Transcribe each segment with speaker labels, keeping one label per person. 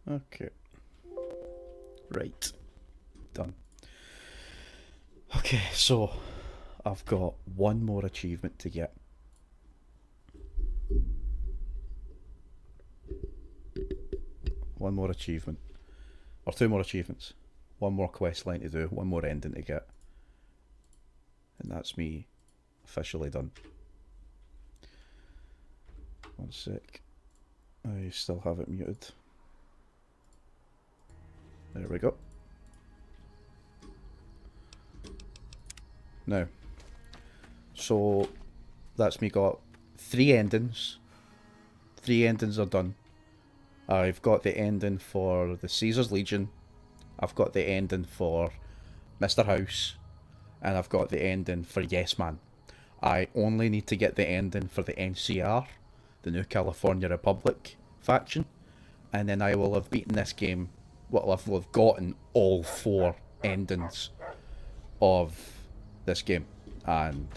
Speaker 1: Okay. Right. Done. Okay, so I've got one more achievement to get. One more achievement. Or two more achievements. One more quest line to do, one more ending to get. And that's me officially done. One sec. I still have it muted. There we go. Now, so that's me got three endings. Three endings are done. I've got the ending for the Caesar's Legion. I've got the ending for Mr. House. And I've got the ending for Yes Man. I only need to get the ending for the NCR, the New California Republic faction. And then I will have beaten this game. Well, I will have gotten all four endings of this game. And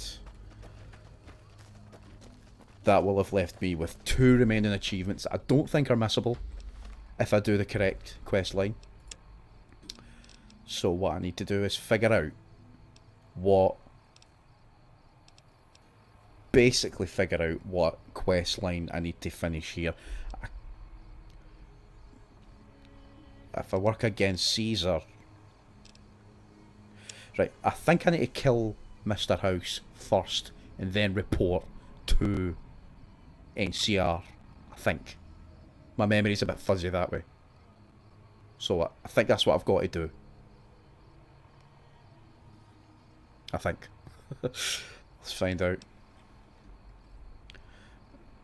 Speaker 1: that will have left me with two remaining achievements that I don't think are missable if I do the correct quest line. So what I need to do is figure out basically figure out what quest line I need to finish here. If I work against Caesar, right, I think I need to kill Mr. House first and then report to NCR, I think. My memory's a bit fuzzy that way. So I think that's what I've got to do. I think. Let's find out.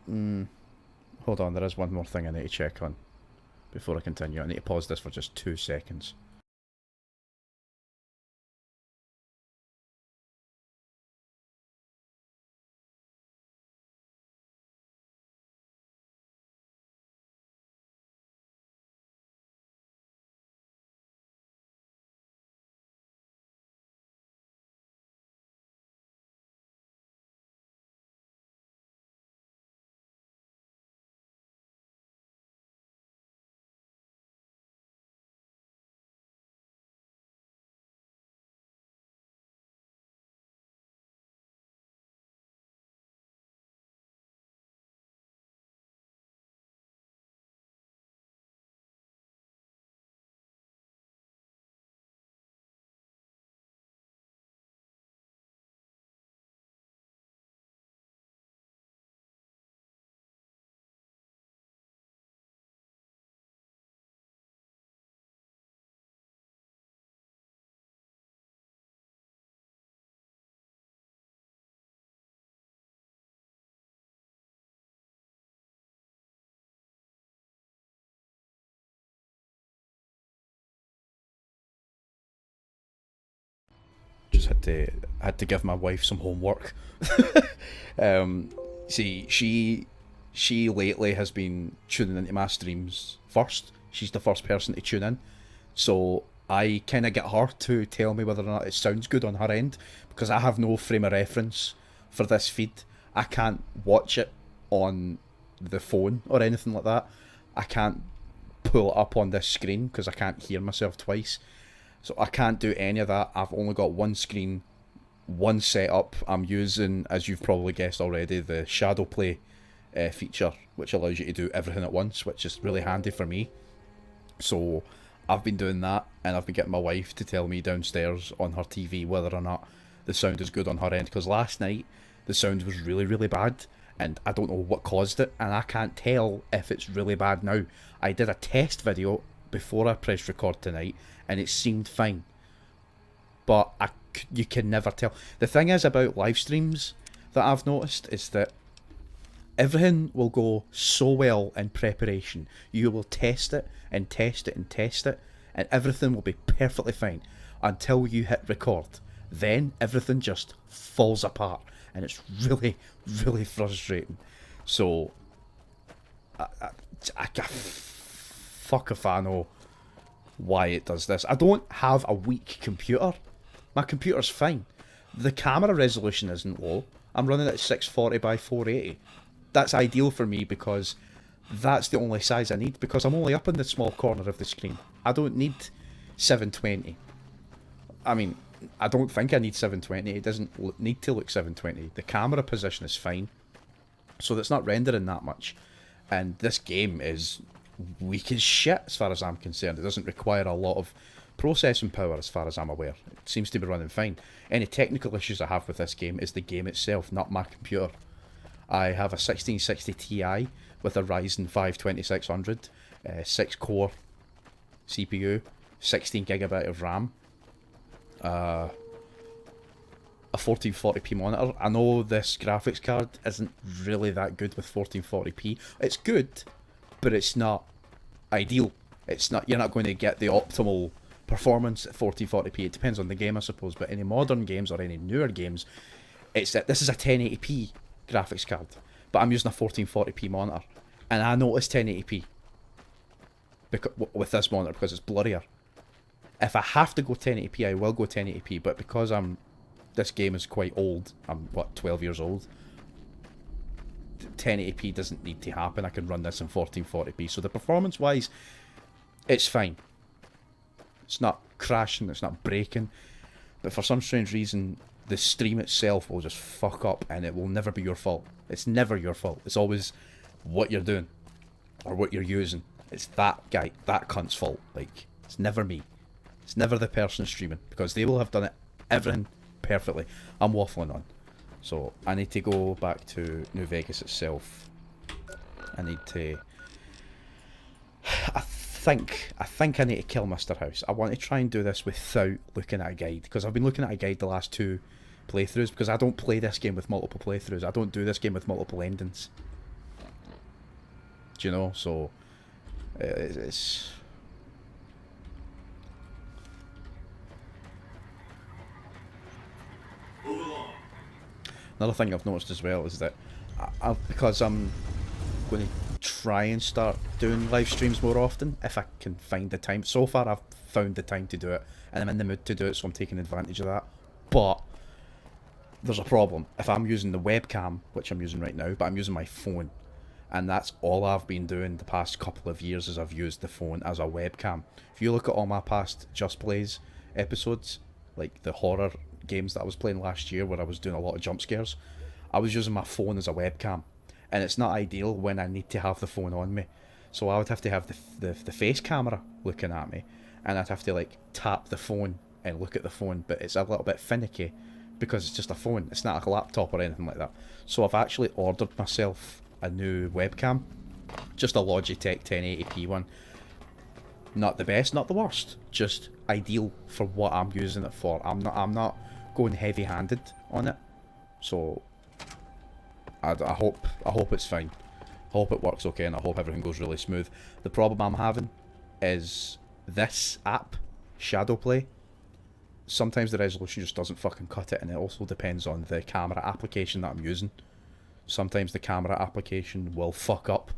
Speaker 1: Hold on, there is one more thing I need to check on before I continue. I need to pause this for just 2 seconds. Just had to give my wife some homework. um, See, she lately has been tuning into my streams first. She's the first person to tune in, so I kind of get her to tell me whether or not it sounds good on her end because I have no frame of reference for this feed. I can't watch it on the phone or anything like that. I can't pull it up on this screen because I can't hear myself twice. So I can't do any of that. I've only got one screen, one setup. I'm using, as you've probably guessed already, the shadow play feature, which allows you to do everything at once, which is really handy for me. So I've been doing that, and I've been getting my wife to tell me downstairs on her TV whether or not the sound is good on her end. Because last night the sound was really, really bad, and I don't know what caused it, and I can't tell if it's really bad now. I did a test video before I pressed record tonight, and it seemed fine. But you can never tell. The thing is about live streams that I've noticed is that everything will go so well in preparation. You will test it and test it and test it, and everything will be perfectly fine until you hit record. Then everything just falls apart, and it's really, really frustrating. So, I fuck if I know why it does this. I don't have a weak computer. My computer's fine. The camera resolution isn't low. I'm running at 640 by 480. That's ideal for me because That's the only size I need, because I'm only up in the small corner of the screen. I don't need 720. I mean, I don't think I need 720. It doesn't need to look 720. The camera position is fine, so that's not rendering that much. And this game is weak as shit as far as I'm concerned. It doesn't require a lot of processing power as far as I'm aware. It seems to be running fine. Any technical issues I have with this game is the game itself, not my computer. I have a 1660 Ti with a Ryzen 5 2600, 6 core CPU, 16GB of RAM, a 1440p monitor. I know this graphics card isn't really that good with 1440p. It's good, but it's not ideal. It's not. You're not going to get the optimal performance at 1440p. It depends on the game, I suppose. But any modern games or any newer games, this is a 1080p graphics card, but I'm using a 1440p monitor, and I notice 1080p with this monitor because it's blurrier. If I have to go 1080p, I will go 1080p. But because this game is quite old. I'm 12 years old. 1080p doesn't need to happen. I can run this in 1440p. So the performance-wise, it's fine. It's not crashing. It's not breaking. But for some strange reason, the stream itself will just fuck up, and it will never be your fault. It's never your fault. It's always what you're doing or what you're using. It's that guy, that cunt's fault. Like, it's never me. It's never the person streaming, because they will have done everything perfectly. I'm waffling on. So I need to go back to New Vegas itself. I need to... I think I need to kill Mr. House. I want to try and do this without looking at a guide, because I've been looking at a guide the last 2 playthroughs, because I don't play this game with multiple playthroughs. I don't do this game with multiple endings. Do you know? So it's... Another thing I've noticed as well is that because I'm going to try and start doing live streams more often, if I can find the time. So far I've found the time to do it, and I'm in the mood to do it, so I'm taking advantage of that. But there's a problem. If I'm using the webcam, which I'm using right now, but I'm using my phone, and that's all I've been doing the past couple of years, is I've used the phone as a webcam. If you look at all my past Just Plays episodes, like the horror games that I was playing last year where I was doing a lot of jump scares, I was using my phone as a webcam, and it's not ideal when I need to have the phone on me. So I would have to have the face camera looking at me, and I'd have to like tap the phone and look at the phone, but it's a little bit finicky because it's just a phone, it's not a laptop or anything like that. So I've actually ordered myself a new webcam, just a Logitech 1080p one. Not the best, not the worst, just ideal for what I'm using it for. I'm not going heavy-handed on it, so I hope it's fine. I hope it works okay, and I hope everything goes really smooth. The problem I'm having is this app, Shadowplay. Sometimes the resolution just doesn't fucking cut it, and it also depends on the camera application that I'm using. Sometimes the camera application will fuck up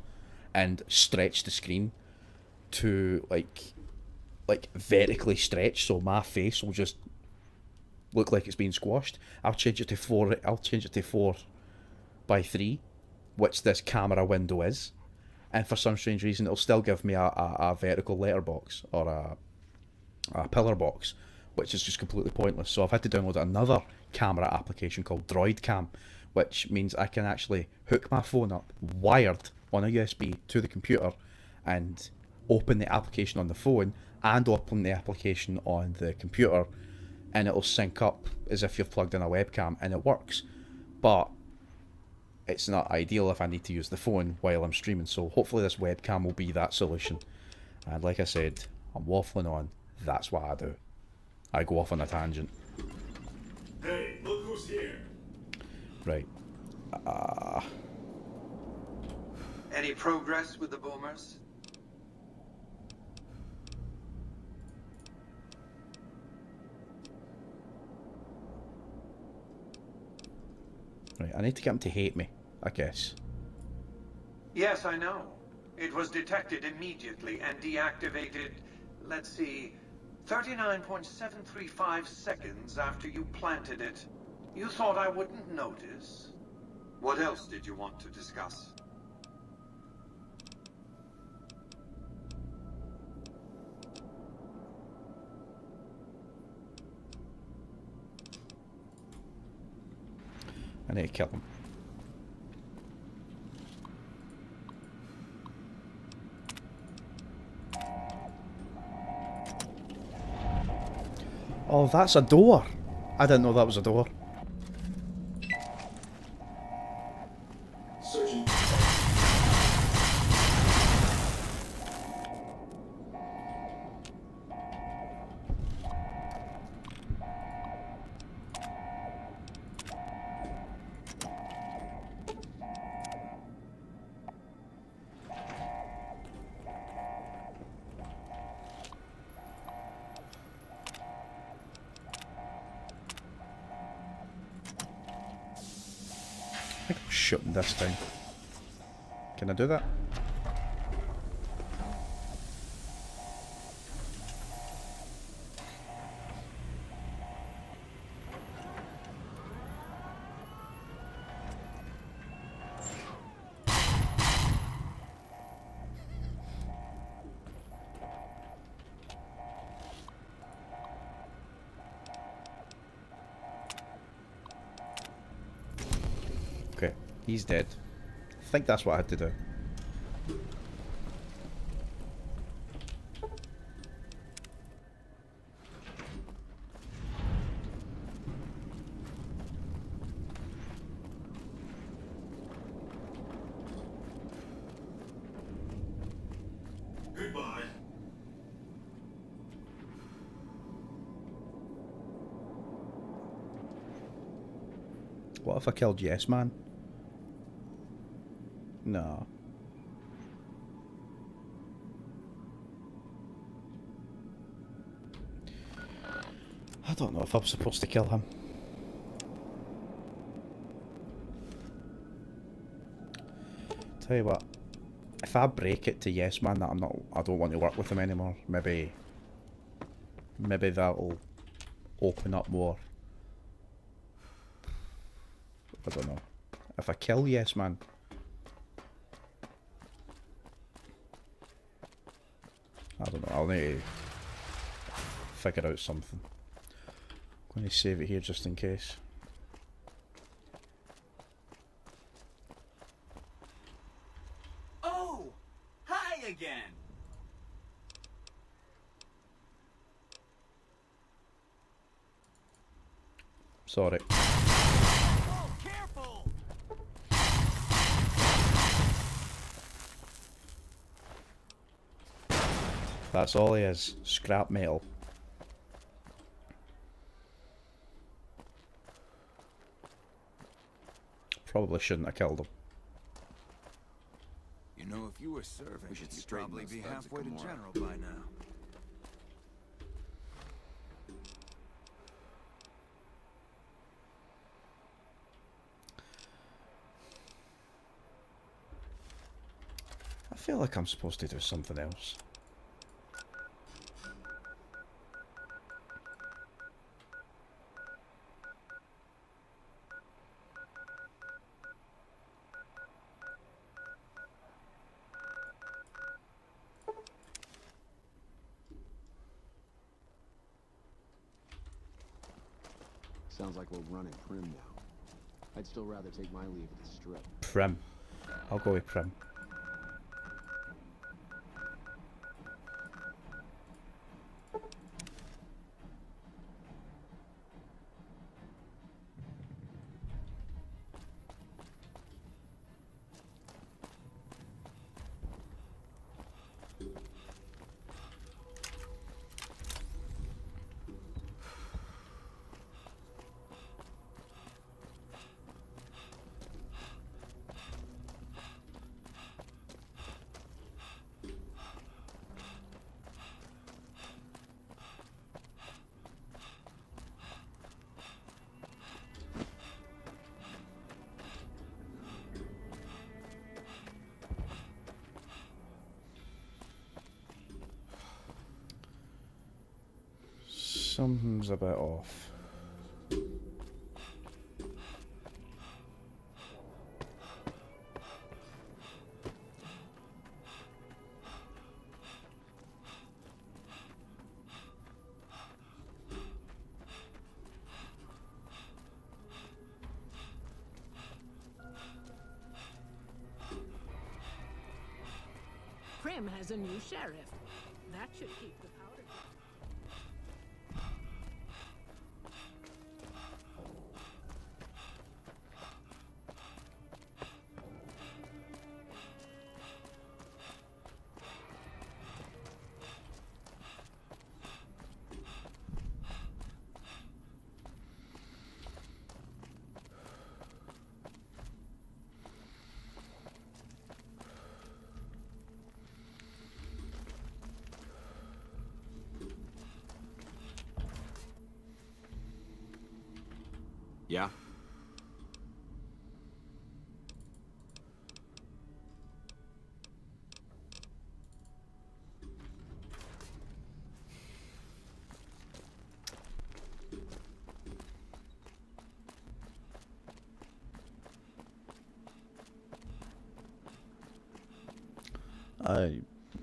Speaker 1: and stretch the screen to like vertically stretch, so my face will just look like it's being squashed. I'll change it to 4:3, which this camera window is, and for some strange reason it'll still give me a vertical letterbox or a pillar box, which is just completely pointless. So I've had to download another camera application called Droid Cam, which means I can actually hook my phone up wired on a USB to the computer and open the application on the phone and open the application on the computer, and it'll sync up as if you've plugged in a webcam, and it works. But it's not ideal if I need to use the phone while I'm streaming, so hopefully this webcam will be that solution. And like I said, I'm waffling on. That's what I do. I go off on a tangent.
Speaker 2: Hey, look who's here.
Speaker 1: Right.
Speaker 3: Any progress with the boomers?
Speaker 1: Right, I need to get him to hate me, I guess.
Speaker 3: Yes, I know. It was detected immediately and deactivated, let's see, 39.735 seconds after you planted it. You thought I wouldn't notice? What else did you want to discuss?
Speaker 1: I need to kill him. Oh, that's a door. I didn't know that was a door.
Speaker 2: Searching.
Speaker 1: I think I'm shooting this time. Can I do that? Okay, he's dead. I think that's what I had to do.
Speaker 2: Goodbye.
Speaker 1: What if I killed Yes Man? No. I don't know if I'm supposed to kill him. Tell you what, if I break it to Yes Man that I don't want to work with him anymore, maybe that'll open up more. I don't know. If I kill Yes Man, I don't know, I'll need to figure out something. I'm going to save it here just in case.
Speaker 4: Oh! Hi again!
Speaker 1: Sorry.
Speaker 4: Oh, careful!
Speaker 1: That's all he is. Scrap metal. Probably shouldn't have killed him.
Speaker 5: You know, if you were serving,
Speaker 4: We should
Speaker 5: you'd
Speaker 4: probably
Speaker 5: those
Speaker 4: be
Speaker 5: thugs
Speaker 4: halfway to
Speaker 5: at Gamora.
Speaker 4: General by now.
Speaker 1: I feel like I'm supposed to do something else.
Speaker 6: Sounds like we're running Prim now. I'd still rather take my leave at the strip.
Speaker 1: Prim. I'll go with Prim. Something's a bit off.
Speaker 5: Graham has a new sheriff. That should keep the powder down.
Speaker 6: Yeah?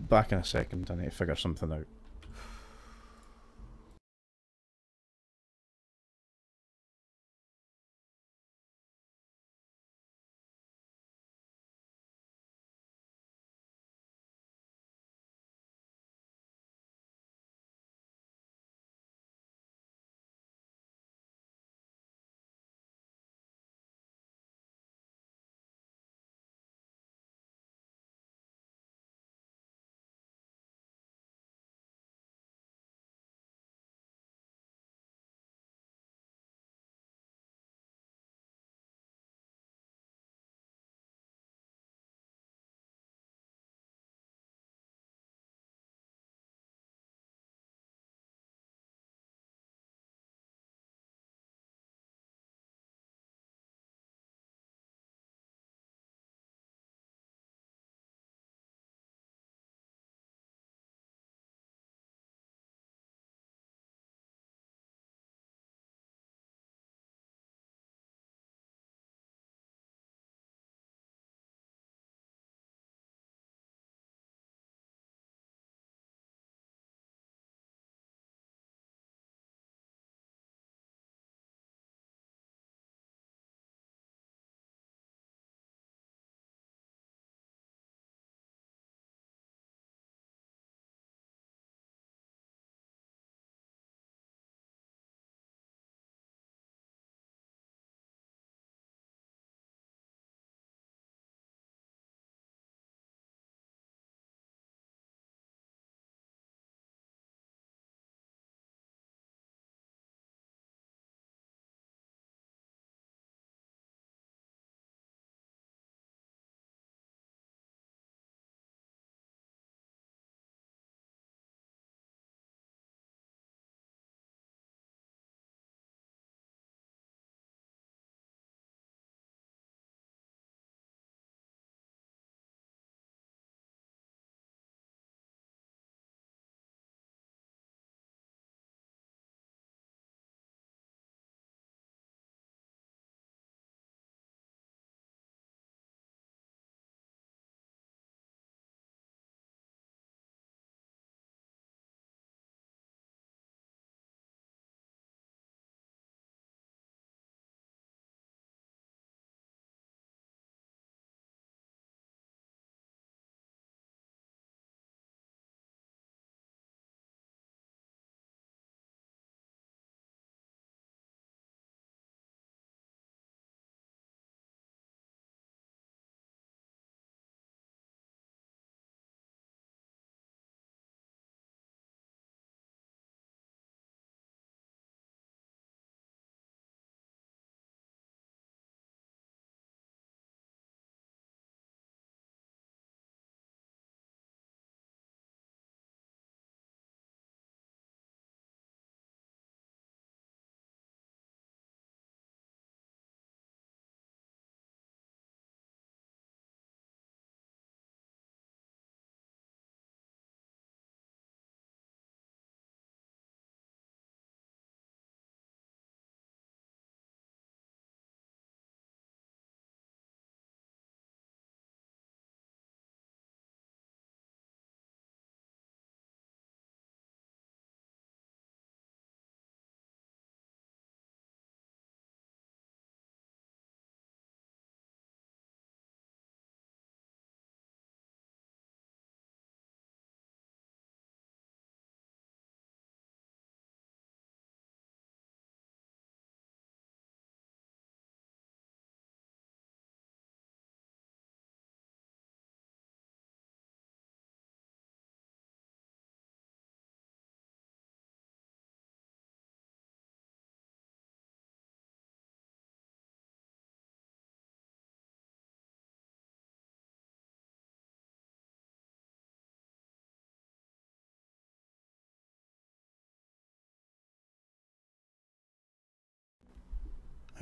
Speaker 1: Back in a second, I need to figure something out.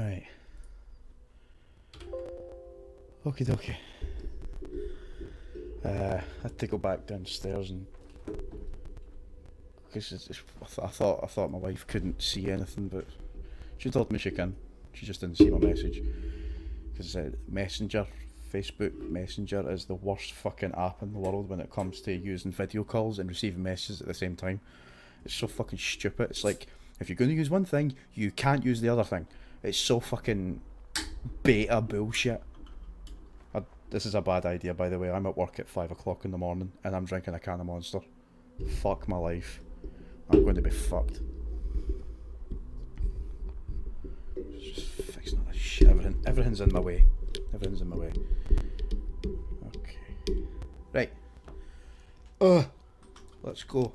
Speaker 1: Right. Okie dokie. I had to go back downstairs and because I thought my wife couldn't see anything, but she told me she can. She just didn't see my message because Messenger, Facebook Messenger, is the worst fucking app in the world when it comes to using video calls and receiving messages at the same time. It's so fucking stupid. It's like if you're going to use one thing, you can't use the other thing. It's so fucking beta bullshit. This is a bad idea, by the way. I'm at work at 5 o'clock in the morning and I'm drinking a can of Monster. Fuck my life. I'm going to be fucked. Just fixing all this shit. Everything's in my way. Everything's in my way. Okay. Right. Let's go.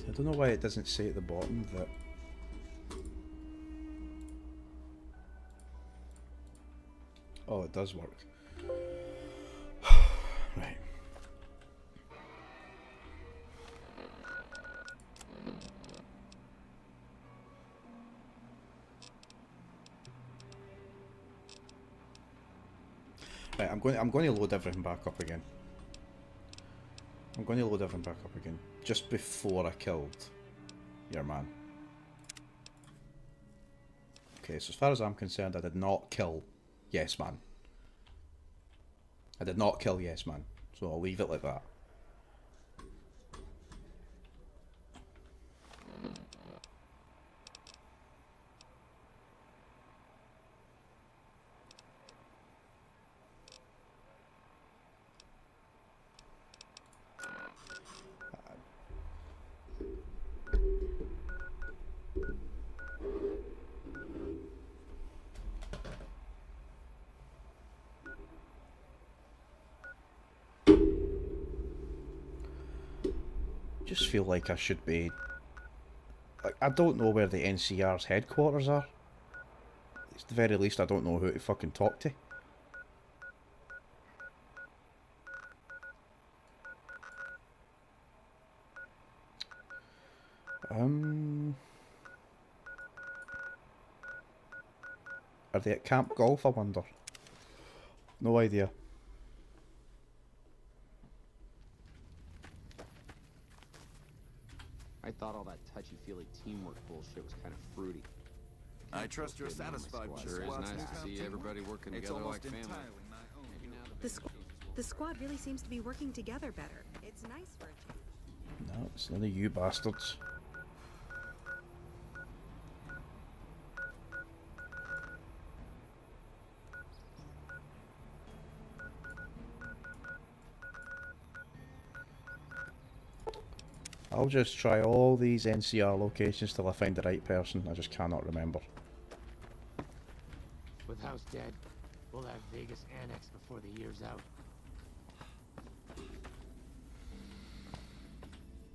Speaker 1: I don't know why it doesn't say at the bottom that oh, it does work. Right. Right, I'm going to load everything back up again. I'm going to load everything back up again just before I killed your man. Okay, so as far as I'm concerned, I did not kill Yes Man. I did not kill Yes Man, so I'll leave it like that. Just feel like I should be. Like, I don't know where the NCR's headquarters are. At the very least, I don't know who to fucking talk to. Are they at Camp Golf, I wonder? No idea.
Speaker 6: I thought all that touchy-feely teamwork bullshit was kind of fruity.
Speaker 7: I trust you're satisfied with
Speaker 6: Sure
Speaker 7: the
Speaker 6: is
Speaker 7: squad's
Speaker 6: nice to
Speaker 7: newfound
Speaker 6: see
Speaker 7: teamwork.
Speaker 6: everybody working
Speaker 7: It's
Speaker 6: together
Speaker 7: almost
Speaker 6: like family.
Speaker 7: entirely my own.
Speaker 5: The squad really seems to be working together better. It's nice for a change.
Speaker 1: No, it's none of you bastards. I'll just try all these NCR locations till I find the right person. I just cannot remember.
Speaker 8: With House dead, we'll have Vegas annexed before the year's out.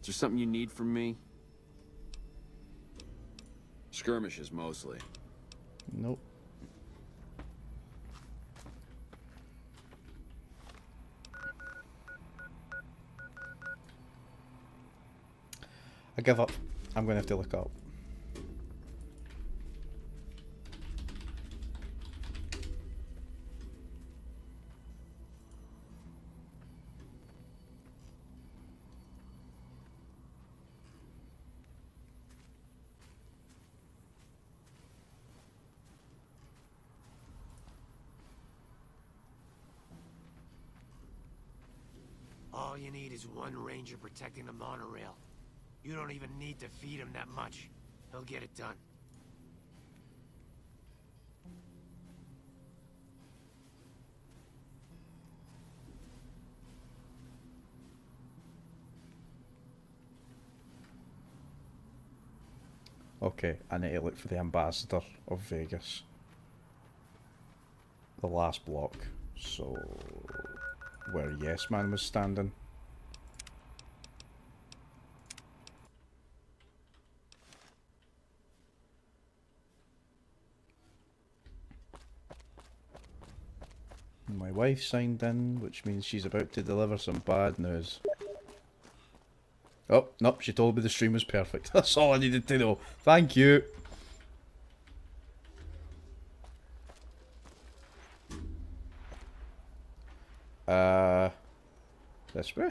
Speaker 6: Is there something you need from me? Skirmishes, mostly.
Speaker 1: Nope. I give up. I'm going to have to look up.
Speaker 8: All you need is one ranger protecting the monorail. You don't even need to feed him that much. He'll get it done.
Speaker 1: Okay, I need to look for the ambassador of Vegas. The last block. So, where Yes Man was standing. My wife signed in, which means she's about to deliver some bad news. Oh, nope, she told me the stream was perfect. That's all I needed to know. Thank you. This way?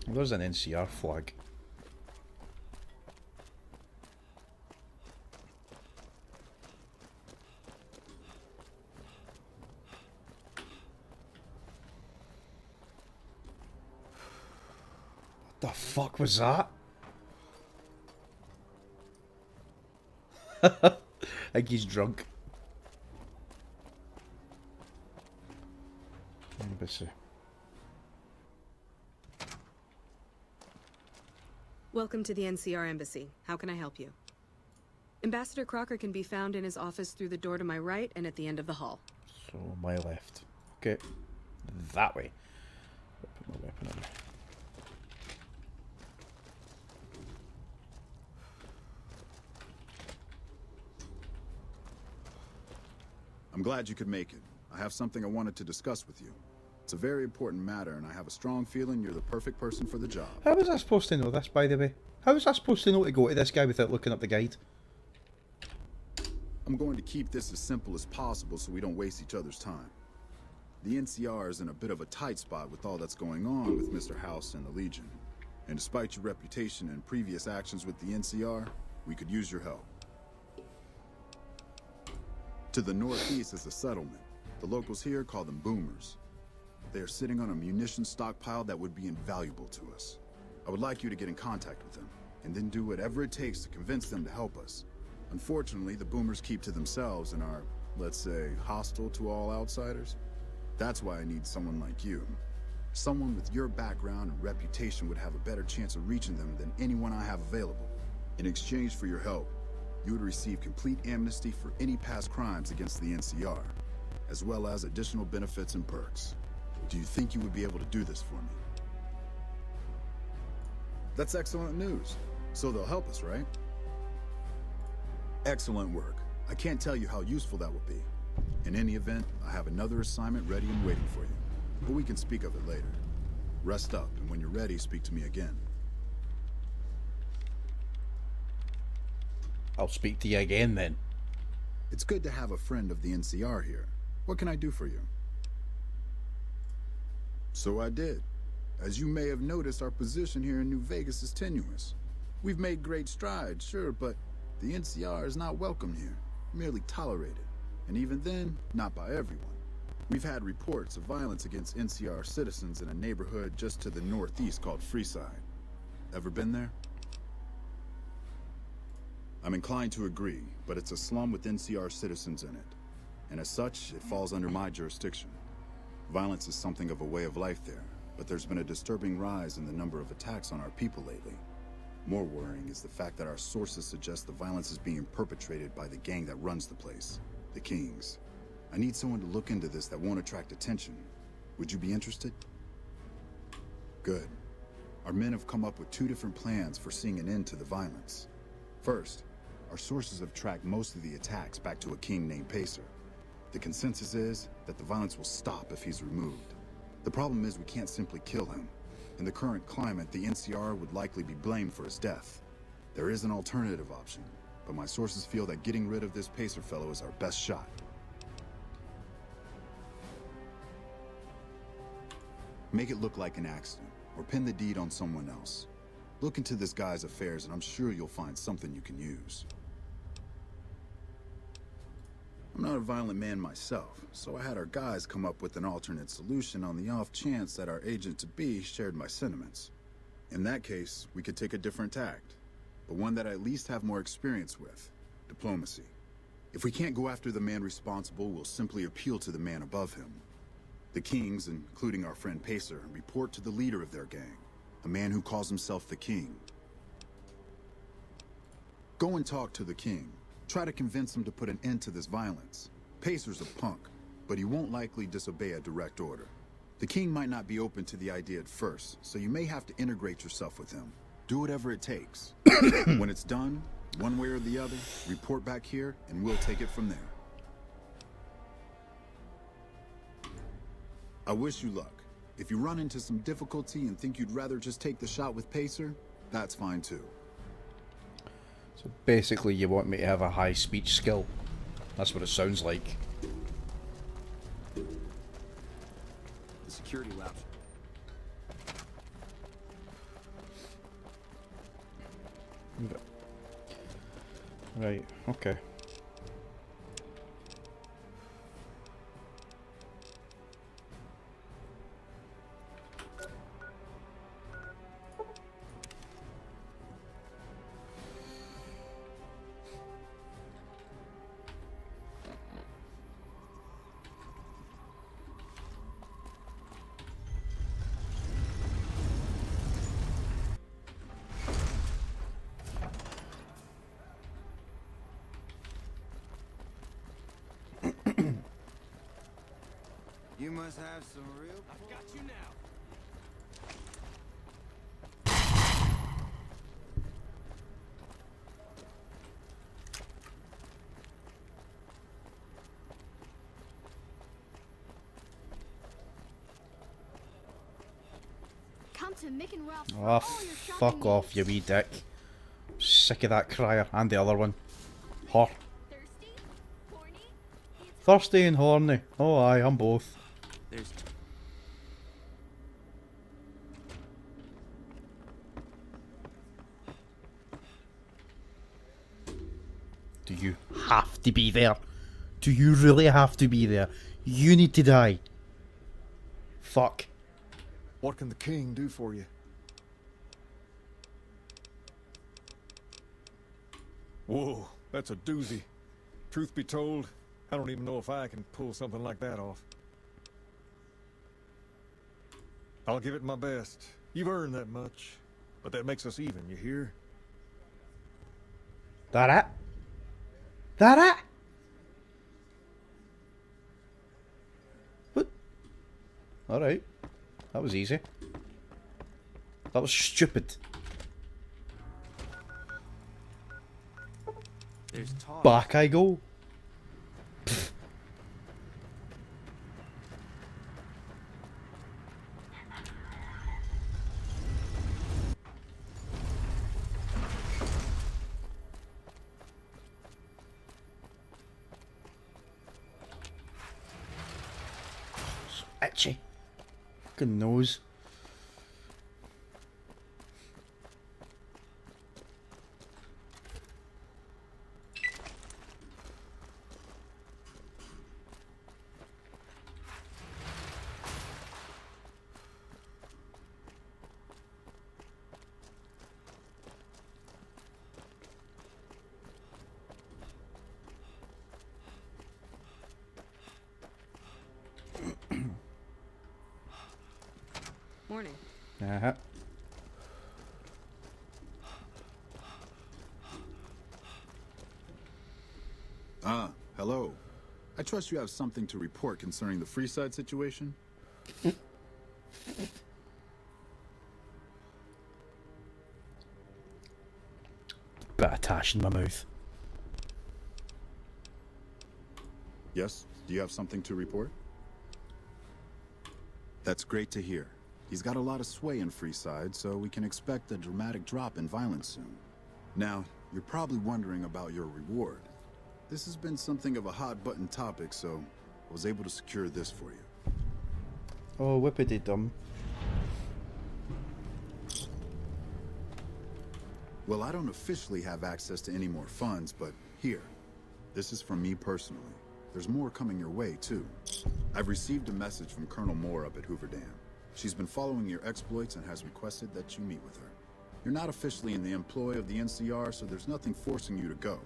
Speaker 1: There's an NCR flag. What the fuck was that? I think he's drunk. Embassy.
Speaker 5: Welcome to the NCR Embassy. How can I help you? Ambassador Crocker can be found in his office through the door to my right and at the end of the hall.
Speaker 1: So, my left. Okay. That way. Put my weapon on.
Speaker 7: I'm glad you could make it. I have something I wanted to discuss with you. It's a very important matter, and I have a strong feeling you're the perfect person for the job.
Speaker 1: How was I supposed to know this, by the way? How was I supposed to know to go to this guy without looking up the guide?
Speaker 7: I'm going to keep this as simple as possible so we don't waste each other's time. The NCR is in a bit of a tight spot with all that's going on with Mr. House and the Legion. And despite your reputation and previous actions with the NCR, we could use your help. To the northeast is a settlement. The locals here call them boomers. They are sitting on a munitions stockpile that would be invaluable to us. I would like you to get in contact with them, and then do whatever it takes to convince them to help us. Unfortunately, the boomers keep to themselves and are, let's say, hostile to all outsiders. That's why I need someone like you. Someone with your background and reputation would have a better chance of reaching them than anyone I have available. In exchange for your help, you would receive complete amnesty for any past crimes against the NCR, as well as additional benefits and perks. Do you think you would be able to do this for me? That's excellent news. So they'll help us, right? Excellent work. I can't tell you how useful that will be. In any event, I have another assignment ready and waiting for you. But we can speak of it later. Rest up, and when you're ready, speak to me again.
Speaker 1: I'll speak to you again then.
Speaker 7: It's good to have a friend of the NCR here. What can I do for you? So I did. As you may have noticed, our position here in New Vegas is tenuous. We've made great strides, sure, but the NCR is not welcome here, merely tolerated. And even then, not by everyone. We've had reports of violence against NCR citizens in a neighborhood just to the northeast called Freeside. Ever been there? I'm inclined to agree, but it's a slum with NCR citizens in it. And as such, it falls under my jurisdiction. Violence is something of a way of life there, but there's been a disturbing rise in the number of attacks on our people lately. More worrying is the fact that our sources suggest the violence is being perpetrated by the gang that runs the place, the Kings. I need someone to look into this that won't attract attention. Would you be interested? Good. Our men have come up with 2 different plans for seeing an end to the violence. First, our sources have tracked most of the attacks back to a king named Pacer. The consensus is that the violence will stop if he's removed. The problem is we can't simply kill him. In the current climate, the NCR would likely be blamed for his death. There is an alternative option, but my sources feel that getting rid of this Pacer fellow is our best shot. Make it look like an accident, or pin the deed on someone else. Look into this guy's affairs and I'm sure you'll find something you can use. I'm not a violent man myself, so I had our guys come up with an alternate solution on the off chance that our agent-to-be shared my sentiments. In that case, we could take a different tact, but one that I at least have more experience with: diplomacy. If we can't go after the man responsible, we'll simply appeal to the man above him. The Kings, including our friend Pacer, report to the leader of their gang, a man who calls himself the King. Go and talk to the King. Try to convince him to put an end to this violence. Pacer's a punk, but he won't likely disobey a direct order. The King might not be open to the idea at first, so you may have to integrate yourself with him. Do whatever it takes. When it's done, one way or the other, report back here and we'll take it from there. I wish you luck. If you run into some difficulty and think you'd rather just take the shot with Pacer, that's fine too.
Speaker 1: So basically you want me to have a high speech skill. That's what it sounds like.
Speaker 6: The security labs.
Speaker 1: Right, okay.
Speaker 4: You must have some real... I've got you now.
Speaker 9: Come to Mick and Ralph's for
Speaker 1: Oh,
Speaker 9: all your shopping
Speaker 1: fuck off, you
Speaker 9: needs.
Speaker 1: wee dick. Sick of that crier and the other one. Her.
Speaker 9: Thirsty? Horny? It's
Speaker 1: Thirsty and horny. Oh aye, I'm both.
Speaker 4: There's...
Speaker 1: Do you have to be there? Do you really have to be there? You need to die. Fuck.
Speaker 10: What can the king do for you? Whoa, that's a doozy. Truth be told, I don't even know if I can pull something like that off. I'll give it my best. You've earned that much, but that makes us even, you hear?
Speaker 1: That it? That it? What? Alright. That was easy. That was stupid.
Speaker 4: There's talk.
Speaker 1: Back I go. So itchy. Fucking nose.
Speaker 5: Morning.
Speaker 1: Uh-huh.
Speaker 7: Ah, hello. I trust you have something to report concerning the Freeside situation?
Speaker 1: Bit of tash in my mouth.
Speaker 7: Yes? Do you have something to report? That's great to hear. He's got a lot of sway in Freeside, so we can expect a dramatic drop in violence soon. Now, you're probably wondering about your reward. This has been something of a hot-button topic, so I was able to secure this for you.
Speaker 1: Oh, whippity dum.
Speaker 7: Well, I don't officially have access to any more funds, but here. This is from me personally. There's more coming your way, too. I've received a message from Colonel Moore up at Hoover Dam. She's been following your exploits and has requested that you meet with her. You're not officially in the employ of the NCR, so there's nothing forcing you to go.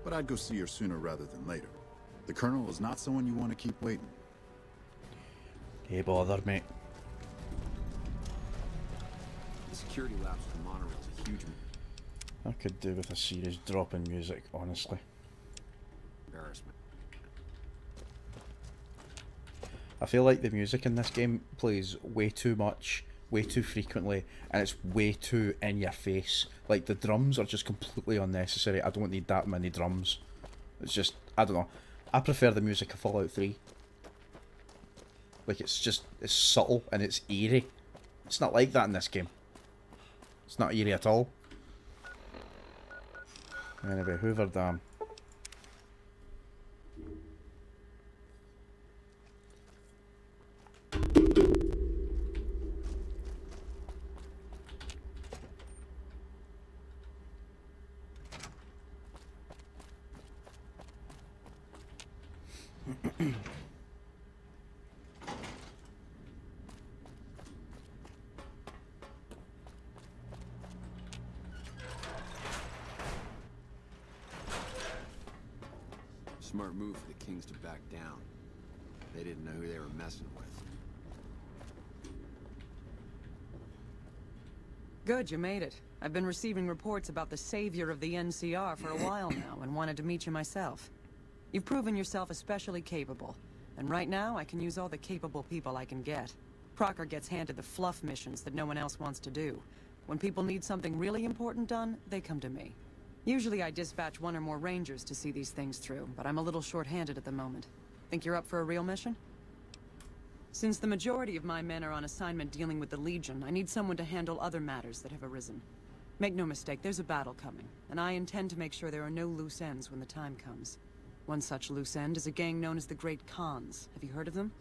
Speaker 7: But I'd go see her sooner rather than later. The Colonel is not someone you want to keep waiting.
Speaker 1: Hey, bother, mate.
Speaker 6: The security labs for the monorail is a huge
Speaker 1: I could do with a serious drop in music, honestly.
Speaker 6: embarrassment.
Speaker 1: I feel like the music in this game plays way too much way too frequently, and it's way too in your face. Like, the drums are just completely unnecessary. I don't need that many drums. It's just, I don't know. I prefer the music of Fallout 3. Like, it's subtle and it's eerie. It's not like that in this game. It's not eerie at all. Anyway, Hoover Dam.
Speaker 6: Smart move for the Kings to back down. They didn't know who they were messing with.
Speaker 11: Good, you made it. I've been receiving reports about the savior of the NCR for a while now, and wanted to meet you myself. You've proven yourself especially capable, and right now I can use all the capable people I can get. Crocker gets handed the fluff missions that no one else wants to do. When people need something really important done, they come to me. Usually I dispatch one or more rangers to see these things through, but I'm a little short-handed at the moment. Think you're up for a real mission? Since the majority of my men are on assignment dealing with the Legion, I need someone to handle other matters that have arisen. Make no mistake, there's a battle coming, and I intend to make sure there are no loose ends when the time comes. One such loose end is a gang known as the Great Khans. Have you heard of them?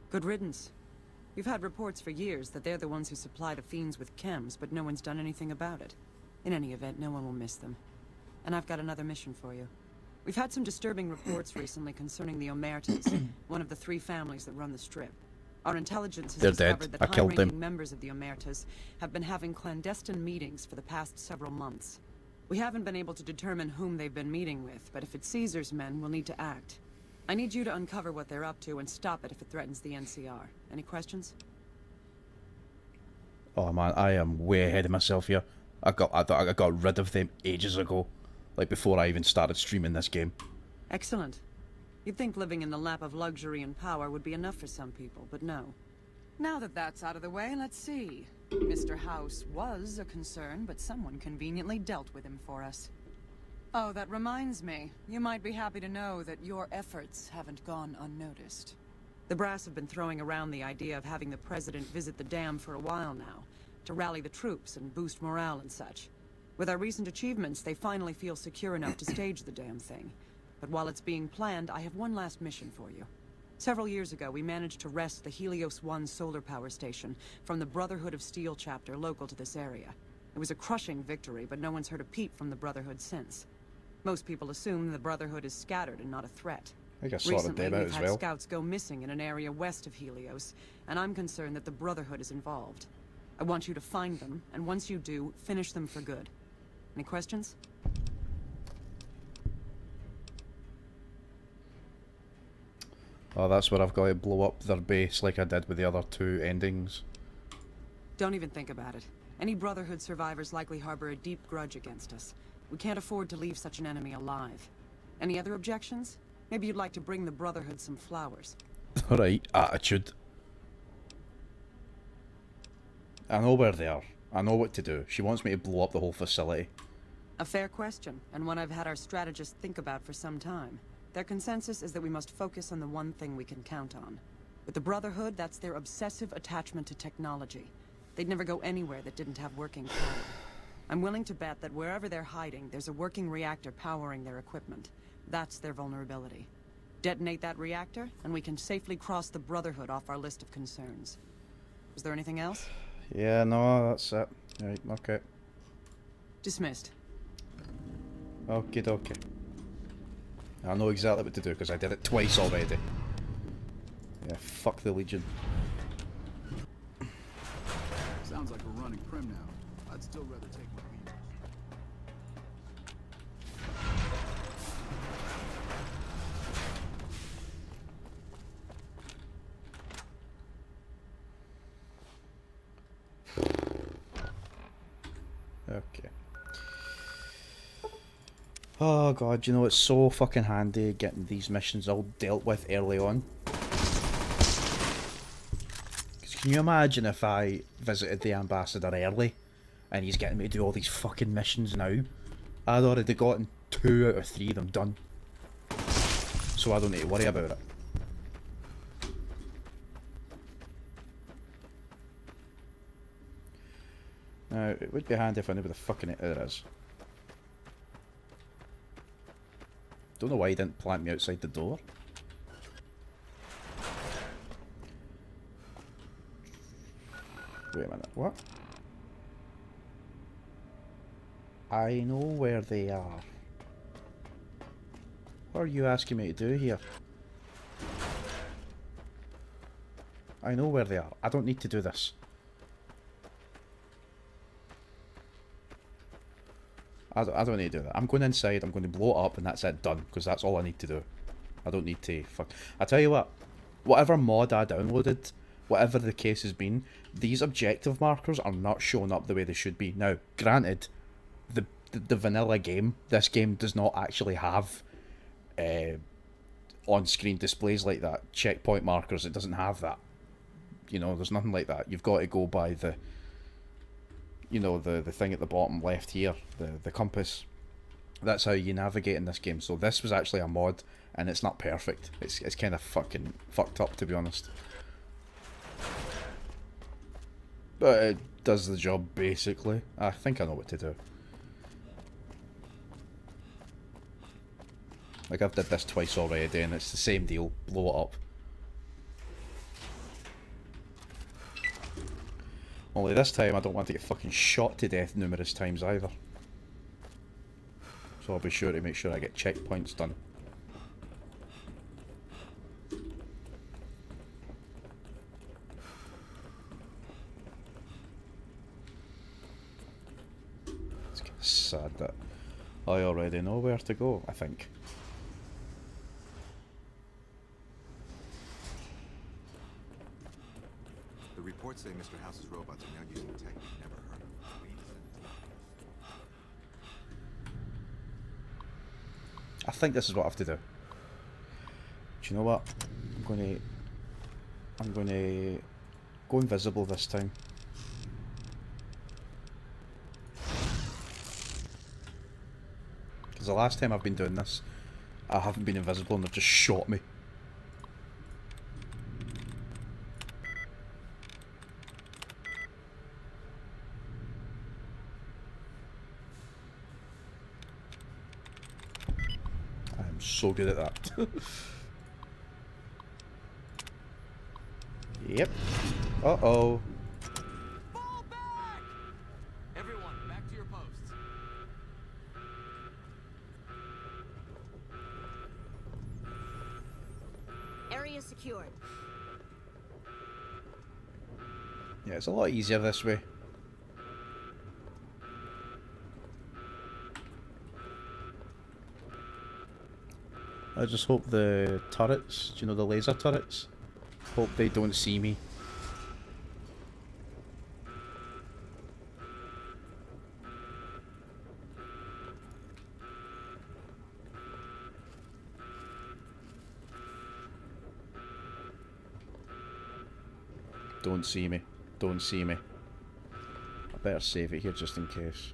Speaker 11: Good riddance. You've had reports for years that they're the ones who supply the fiends with chems, but no one's done anything about it. In any event, no one will miss them. And I've got another mission for you. We've had some disturbing reports recently concerning the Omertas, one of the 3 families that run the Strip. Our intelligence has discovered that high-ranking members of the Omertas have been having clandestine meetings for the past several months. We haven't been able to determine whom they've been meeting with, but if it's Caesar's men, we'll need to act. I need you to uncover what they're up to and stop it if it threatens the NCR. Any questions?
Speaker 1: Oh man, I am way ahead of myself here. I got rid of them ages ago. Like, before I even started streaming this game.
Speaker 11: Excellent. You'd think living in the lap of luxury and power would be enough for some people, but no. Now that that's out of the way, let's see. Mr. House was a concern, but someone conveniently dealt with him for us. Oh, that reminds me. You might be happy to know that your efforts haven't gone unnoticed. The brass have been throwing around the idea of having the president visit the dam for a while now, to rally the troops and boost morale and such. With our recent achievements, they finally feel secure enough to stage the damn thing. But while it's being planned, I have one last mission for you. Several years ago, we managed to wrest the Helios 1 solar power station from the Brotherhood of Steel chapter local to this area. It was a crushing victory, but no one's heard a peep from the Brotherhood since. Most people assume the Brotherhood is scattered and not a threat.
Speaker 1: I guess
Speaker 11: Recently, we've had scouts go missing in an area west of Helios, and I'm concerned that the Brotherhood is involved. I want you to find them, and once you do, finish them for good. Any questions?
Speaker 1: Oh, that's where I've got to blow up their base like I did with the other 2 endings.
Speaker 11: Don't even think about it. Any Brotherhood survivors likely harbor a deep grudge against us. We can't afford to leave such an enemy alive. Any other objections? Maybe you'd like to bring the Brotherhood some flowers.
Speaker 1: Alright, attitude. I know where they are. I know what to do. She wants me to blow up the whole facility.
Speaker 11: A fair question, and one I've had our strategists think about for some time. Their consensus is that we must focus on the one thing we can count on. With the Brotherhood, that's their obsessive attachment to technology. They'd never go anywhere that didn't have working power. I'm willing to bet that wherever they're hiding, there's a working reactor powering their equipment. That's their vulnerability. Detonate that reactor, and we can safely cross the Brotherhood off our list of concerns. Is there anything else?
Speaker 1: Yeah, no, that's it. Right, okay.
Speaker 11: Dismissed.
Speaker 1: Okie dokie. I know exactly what to do because I did it twice already. Yeah, fuck the Legion.
Speaker 7: Sounds like we're running prim now. I'd still rather take my leave.
Speaker 1: Okay. Oh god, you know, it's so fucking handy getting these missions all dealt with early on. Because Can you imagine if I visited the ambassador early and he's getting me to do all these fucking missions now? I'd already gotten 2 out of 3 of them done. So I don't need to worry about it. Now, it would be handy if I knew where the fucking it is. Don't know why he didn't plant me outside the door. Wait a minute, what? I know where they are. What are you asking me to do here? I know where they are. I don't need to do this. I don't need to do that. I'm going inside, I'm going to blow it up, and that's it, done. Because that's all I need to do. I don't need to fuck. I tell you what, whatever mod I downloaded, whatever the case has been, these objective markers are not showing up the way they should be. Now, granted, the vanilla game, this game does not actually have on-screen displays like that. Checkpoint markers, it doesn't have that. You know, there's nothing like that. You've got to go by the, you know, the thing at the bottom left here, the compass. That's how you navigate in this game. So this was actually a mod, and it's not perfect. It's kind of fucking fucked up, to be honest. But it does the job, basically. I think I know what to do. Like, I've did this twice already, and it's the same deal. Blow it up. Only this time I don't want to get fucking shot to death numerous times either. So I'll be sure to make sure I get checkpoints done. It's kind of sad that I already know where to go, I think.
Speaker 12: The reports say Mr. House's robots are now using tech we've never heard of.
Speaker 1: I think this is what I have to do. Do you know what? I'm gonna go invisible this time. Because the last time I've been doing this, I haven't been invisible and they've just shot me. I'm so good at that. Yep. Uh-oh.
Speaker 8: Fall back! Everyone, back to your posts.
Speaker 9: Area secured.
Speaker 1: Yeah, it's a lot easier this way. I just hope the turrets, do you know the laser turrets? Hope they don't see me. Don't see me. Don't see me. I better save it here just in case.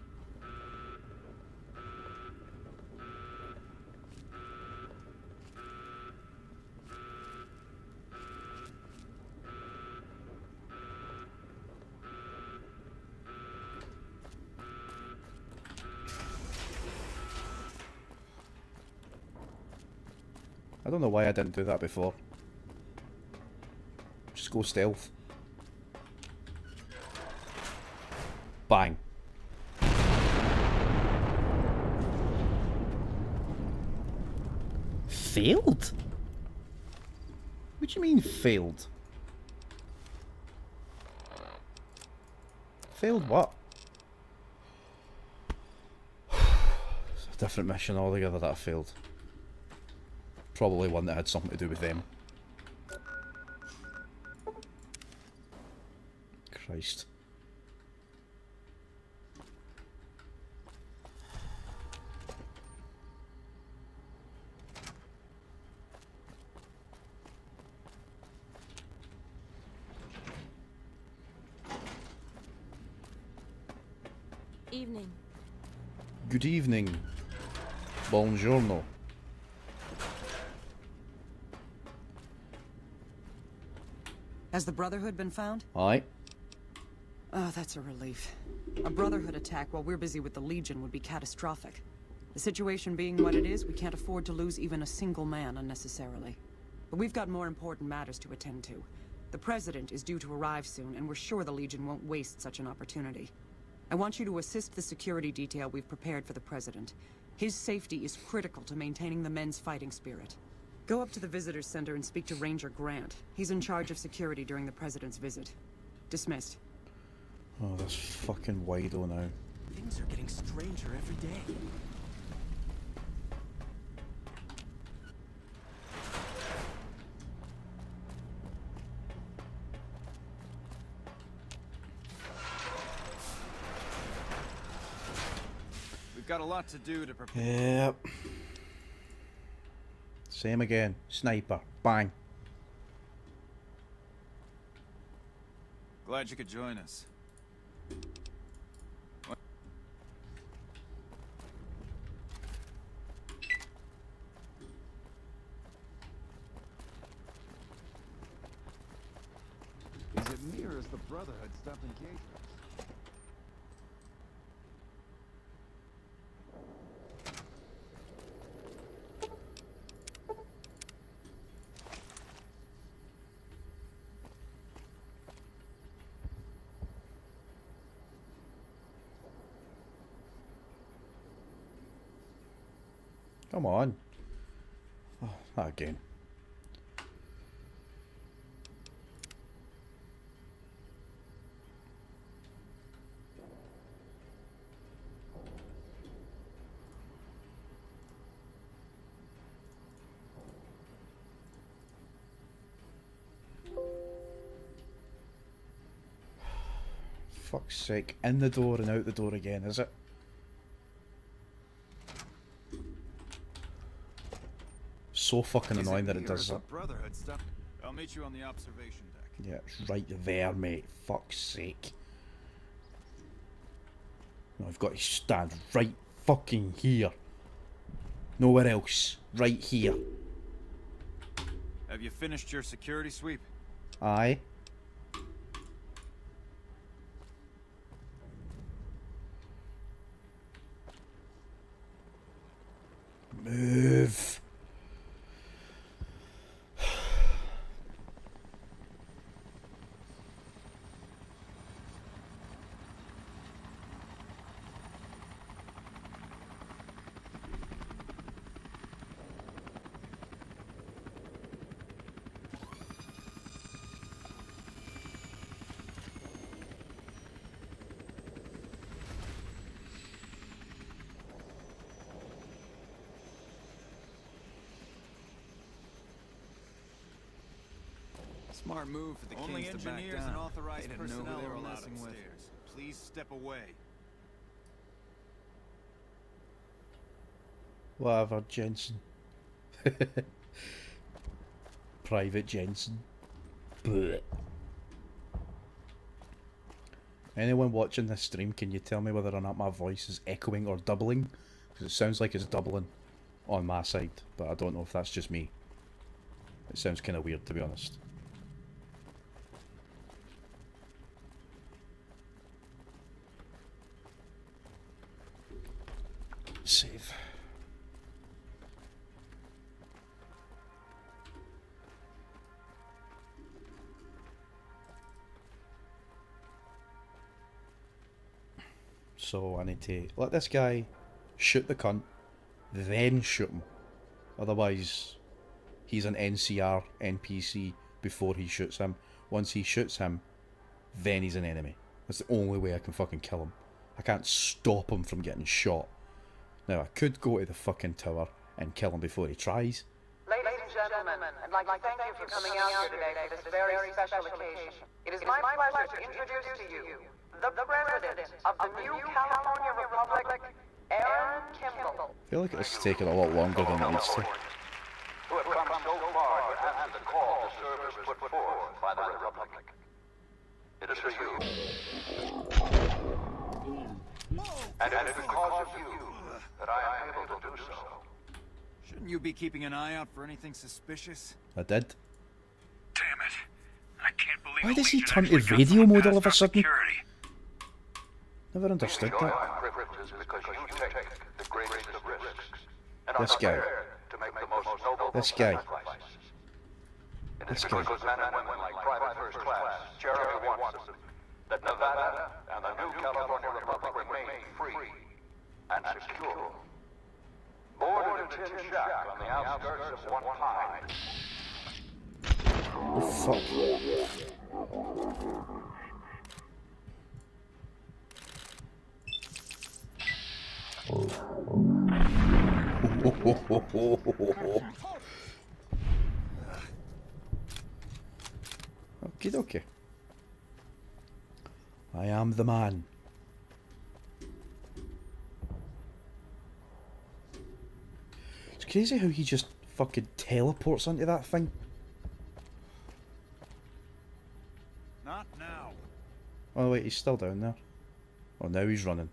Speaker 1: I don't know why I didn't do that before. Just go stealth. Bang. Failed? What do you mean failed? Failed what? It's a different mission altogether that I failed. Probably one that had something to do with them. Christ.
Speaker 9: Evening.
Speaker 1: Good evening. Buongiorno.
Speaker 11: Has the Brotherhood been found?
Speaker 1: Aye.
Speaker 11: Oh, that's a relief. A Brotherhood attack while we're busy with the Legion would be catastrophic. The situation being what it is, we can't afford to lose even a single man unnecessarily. But we've got more important matters to attend to. The President is due to arrive soon, and we're sure the Legion won't waste such an opportunity. I want you to assist the security detail we've prepared for the President. His safety is critical to maintaining the men's fighting spirit. Go up to the Visitors Center and speak to Ranger Grant. He's in charge of security during the President's visit. Dismissed.
Speaker 1: Oh, that's fucking Wido now.
Speaker 4: Things are getting stranger every day.
Speaker 12: We've got a lot to do to prepare.
Speaker 1: Yep. Same again. Sniper. Bang.
Speaker 12: Glad you could join us.
Speaker 6: Is it me or is the Brotherhood stopped engaging us?
Speaker 1: Come on. Oh, not again. Fuck's sake. In the door and out the door again, is it? So fucking annoying that it does that.
Speaker 12: Brotherhood stuff. I'll meet you on the observation deck.
Speaker 1: Yeah, it's right there, mate. Fuck's sake. No, I've got to stand right fucking here. Nowhere else. Right here.
Speaker 12: Have you finished your security sweep?
Speaker 1: Aye. Move.
Speaker 12: Smart move for the
Speaker 8: Only
Speaker 12: Kings to back
Speaker 8: engineers
Speaker 12: down.
Speaker 8: and authorized
Speaker 12: They didn't know who
Speaker 8: personnel
Speaker 12: they were
Speaker 8: are
Speaker 12: allowed
Speaker 8: messing with.
Speaker 12: upstairs. Please step away.
Speaker 1: Whatever, Jensen. Private Jensen. Blech. Anyone watching this stream, can you tell me whether or not my voice is echoing or doubling? Because it sounds like it's doubling on my side, but I don't know if that's just me. It sounds kind of weird, to be honest. Save. So I need to let this guy shoot the cunt, then shoot him. Otherwise, he's an NCR NPC before he shoots him. Once he shoots him, then he's an enemy. That's the only way I can fucking kill him. I can't stop him from getting shot. Now, I could go to the fucking tower and kill him before he tries.
Speaker 13: Ladies and gentlemen, I'd like to thank you for coming out here today for this very special occasion. It is my pleasure to introduce to you the President of the new California Republic, Aaron Kimball.
Speaker 1: I feel like it's taking a lot longer than it needs to.
Speaker 14: Who have come so far to answer the call the servers put forth by the Republic. It is for you. And it's because of you that I am able to do so.
Speaker 4: Shouldn't you be keeping an eye out for anything suspicious?
Speaker 1: I did.
Speaker 14: Damn it. I can't believe
Speaker 1: Why does he turn to radio mode all of a sudden?
Speaker 14: security.
Speaker 1: Never understood
Speaker 14: Enjoy
Speaker 1: that.
Speaker 14: my privileges because you take the greatest of risks. And
Speaker 1: This
Speaker 14: are
Speaker 1: guy.
Speaker 14: prepared to make the most noble
Speaker 1: This guy.
Speaker 14: sacrifices. It
Speaker 1: This
Speaker 14: is
Speaker 1: guy.
Speaker 14: because men and women like Private First Class, Jeremy Watson, that Nevada and the new California Republic remain free and secure. Born in a tin shack on the outskirts of One Pine.
Speaker 1: Oh, fuck. Okie dokie. I am the man. It's crazy how he just fucking teleports into that thing.
Speaker 4: Not now.
Speaker 1: Oh wait, he's still down there. Oh, now he's running.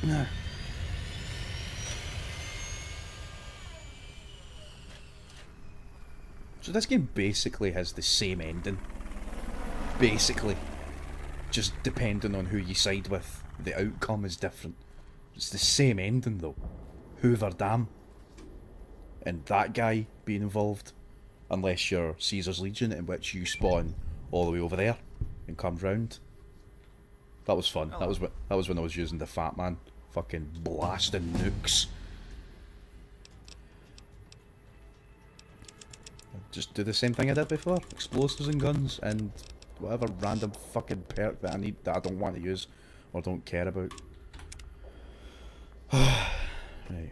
Speaker 1: Nah. So this game basically has the same ending. Basically. Just depending on who you side with, the outcome is different. It's the same ending though. Hoover Dam. And that guy being involved. Unless you're Caesar's Legion, in which you spawn all the way over there and come round. That was fun. That was when I was using the Fat Man. Fucking blasting nukes. Just do the same thing I did before. Explosives and guns and whatever random fucking perk that I need that I don't want to use or don't care about. Right.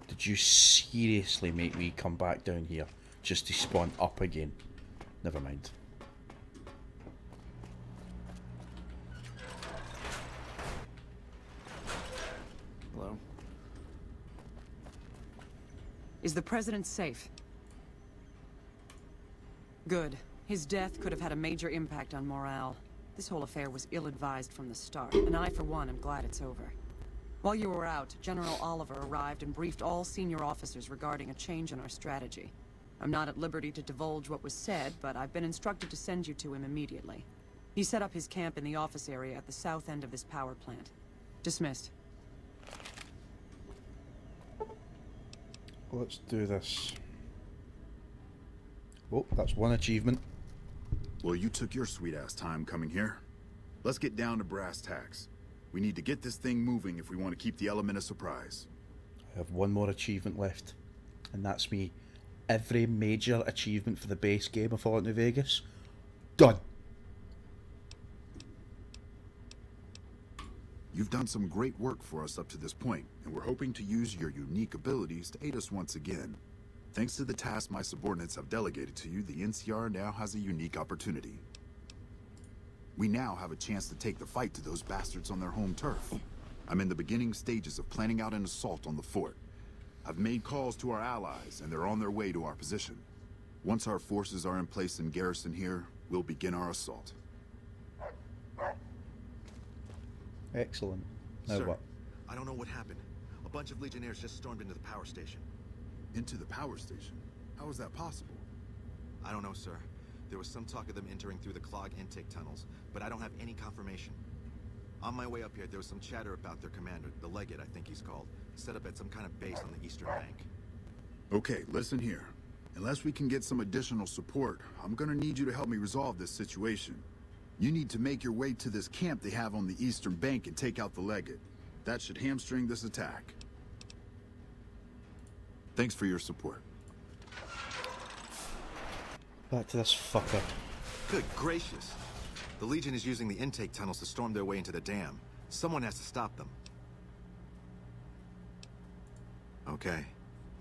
Speaker 1: Did you seriously make me come back down here just to spawn up again? Never mind.
Speaker 11: Hello? Is the president safe? Good. His death could have had a major impact on morale. This whole affair was ill-advised from the start, and I, for one, am glad it's over. While you were out, General Oliver arrived and briefed all senior officers regarding a change in our strategy. I'm not at liberty to divulge what was said, but I've been instructed to send you to him immediately. He set up his camp in the office area at the south end of this power plant. Dismissed.
Speaker 1: Let's do this. Oh, that's one achievement.
Speaker 7: Well, you took your sweet-ass time coming here. Let's get down to brass tacks. We need to get this thing moving if we want to keep the element of surprise.
Speaker 1: I have one more achievement left, and that's me. Every major achievement for the base game of Fallout New Vegas, done.
Speaker 7: You've done some great work for us up to this point, and we're hoping to use your unique abilities to aid us once again. Thanks to the task my subordinates have delegated to you, the NCR now has a unique opportunity. We now have a chance to take the fight to those bastards on their home turf. I'm in the beginning stages of planning out an assault on the fort. I've made calls to our allies, and they're on their way to our position. Once our forces are in place in garrison here, we'll begin our assault.
Speaker 1: Excellent. Now
Speaker 12: Sir,
Speaker 1: what?
Speaker 12: I don't know what happened. A bunch of Legionnaires just stormed into the power station.
Speaker 7: Into the power station? How is that possible?
Speaker 12: I don't know, sir. There was some talk of them entering through the clog intake tunnels, but I don't have any confirmation. On my way up here, there was some chatter about their commander, the Legate, I think he's called, set up at some kind of base on the eastern bank.
Speaker 7: Okay, listen here. Unless we can get some additional support, I'm gonna need you to help me resolve this situation. You need to make your way to this camp they have on the eastern bank and take out the Legate. That should hamstring this attack. Thanks for your support.
Speaker 1: Back to this fucker.
Speaker 12: Good gracious. The Legion is using the intake tunnels to storm their way into the dam. Someone has to stop them. Okay.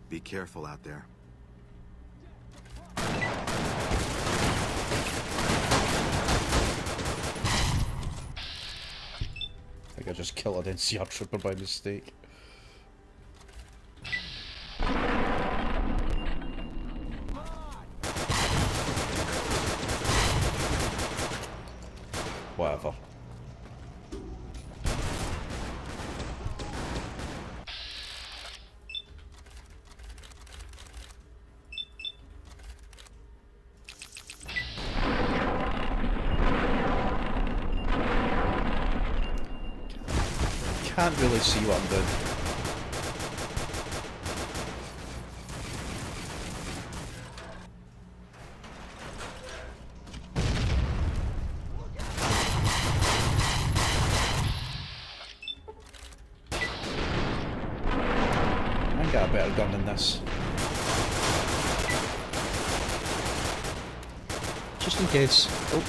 Speaker 12: Be careful out there.
Speaker 1: I think I just killed an NCR trooper by mistake. Whatever. Can't really see what I'm doing. I can get a better gun than this. Just in case. Oh.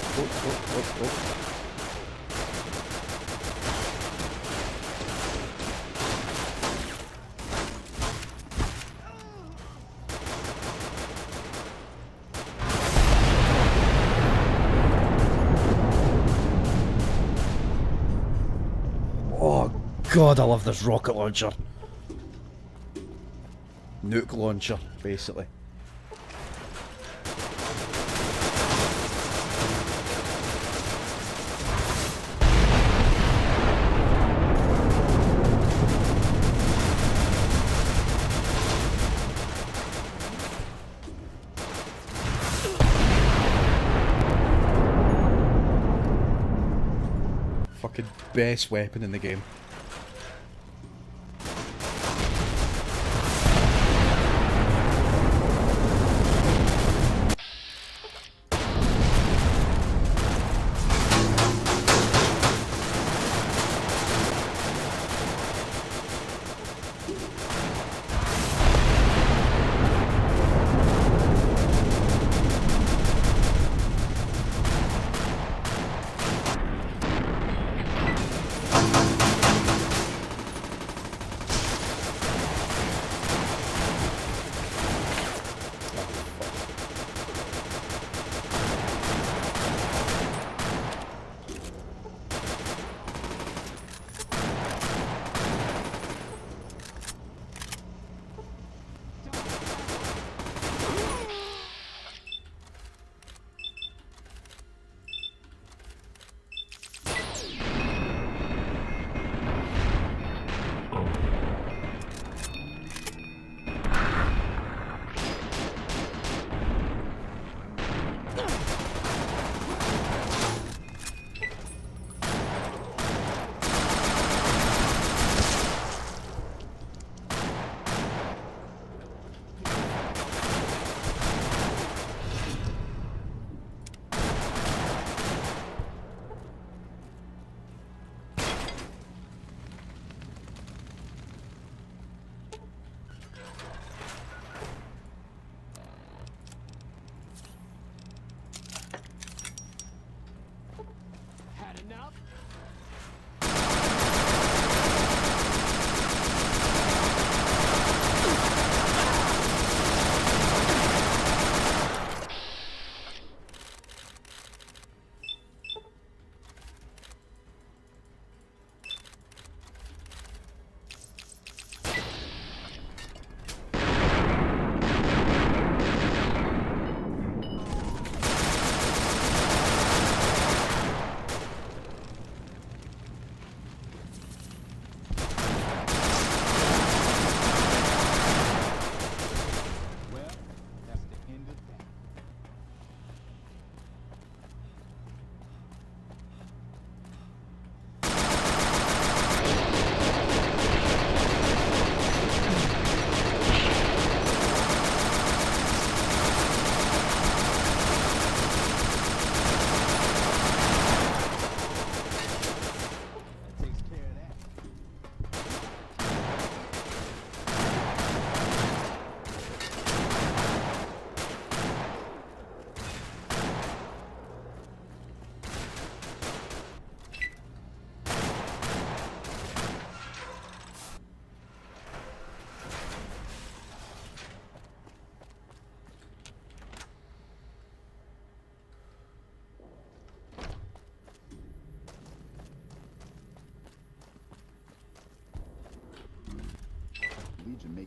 Speaker 1: Oh god, I love this rocket launcher. Nuke launcher, basically. Fucking best weapon in the game.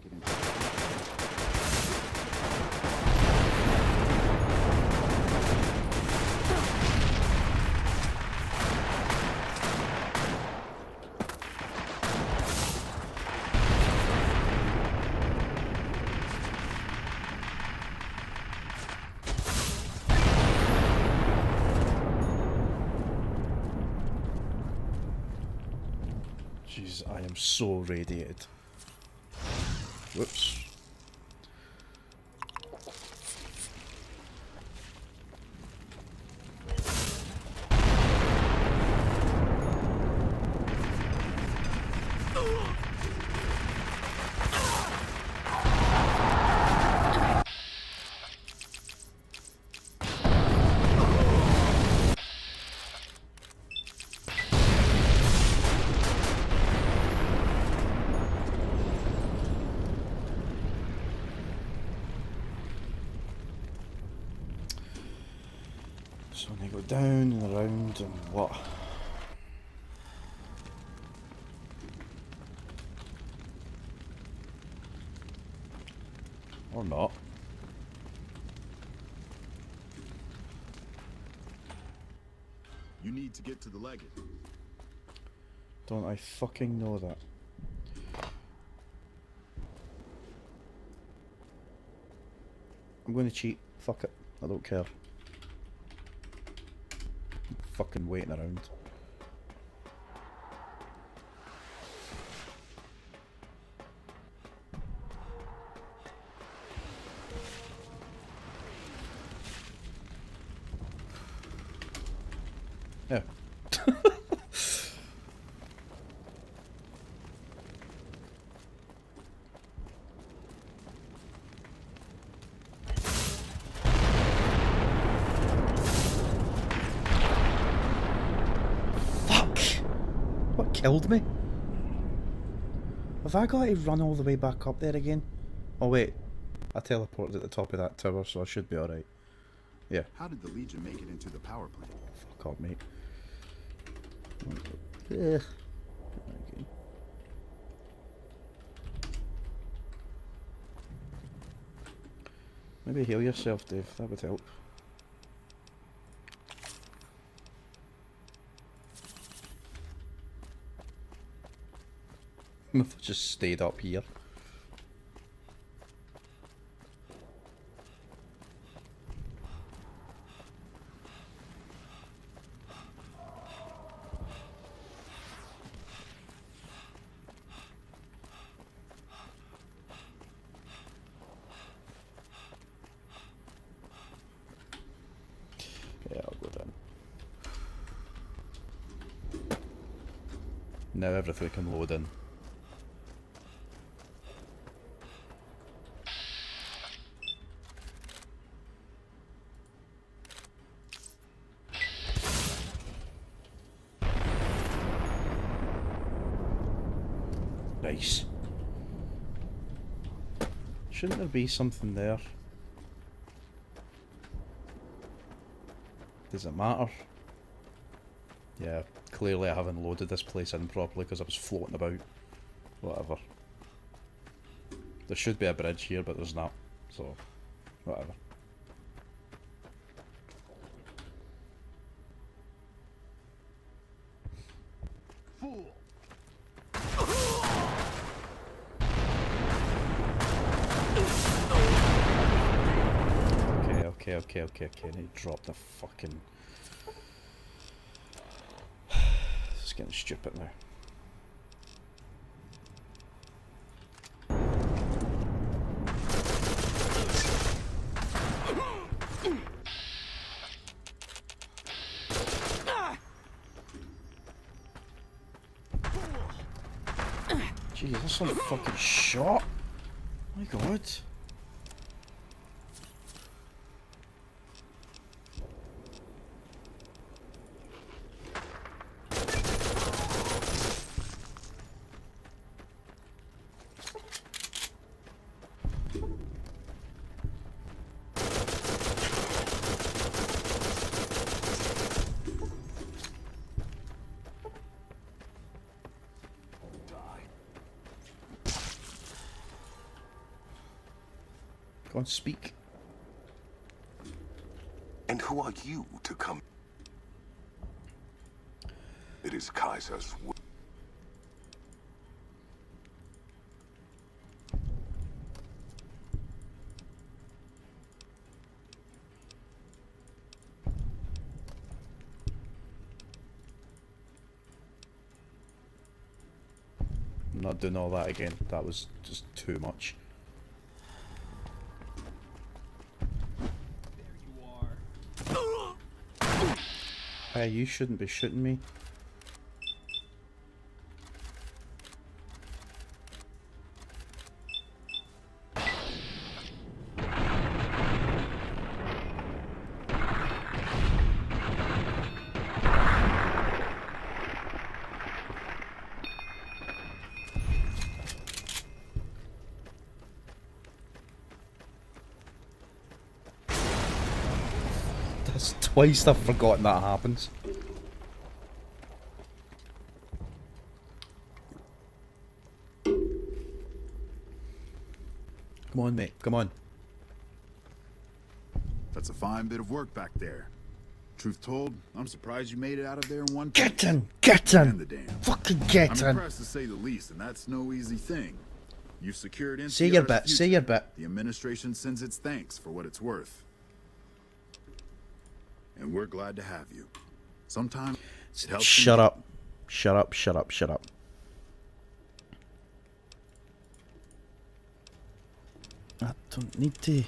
Speaker 6: make it into...
Speaker 1: Jeez, I am so radiated. Whoops. So they go down and around and what? Or not.
Speaker 7: You need to get to the Legate.
Speaker 1: Don't I fucking know that? I'm going to cheat. Fuck it. I don't care. I'm fucking waiting around. Yeah. What killed me? Have I got to run all the way back up there again? Oh wait, I teleported at the top of that tower, so I should be alright. Yeah.
Speaker 7: How did the Legion make it into the power plant?
Speaker 1: Fuck off, mate. Okay. Maybe heal yourself, Dave. That would help. If I just stayed up here. Yeah, I'll go down. Now everything can load in. Nice. Shouldn't there be something there? Does it matter? Yeah, clearly I haven't loaded this place in properly because I was floating about. Whatever. There should be a bridge here, but there's not. So, whatever.
Speaker 2: Fool!
Speaker 1: Okay, I need to drop the fucking... It's getting stupid now. Jeez, that's some fucking shot! My god. Go on, speak.
Speaker 15: And who are you to come? It is Kaiser's will.
Speaker 1: I'm not doing all that again. That was just too much. Hey, you shouldn't be shooting me. That's twice I've forgotten that happens. Come on, mate. Come on.
Speaker 7: That's a fine bit of work back there. Truth told, I'm surprised you made it out of there in one
Speaker 1: Get
Speaker 7: piece.
Speaker 1: in! Get in!
Speaker 7: And the damn.
Speaker 1: Fucking get
Speaker 7: I'm
Speaker 1: in!
Speaker 7: impressed to say the least, and that's no easy thing. You've secured NCR's
Speaker 1: Say your bit.
Speaker 7: future.
Speaker 1: Say your bit.
Speaker 7: The administration sends its thanks for what it's worth. And we're glad to have you. Sometimes it helps.
Speaker 1: Shut up. Shut up. Shut up. Shut up. I don't need to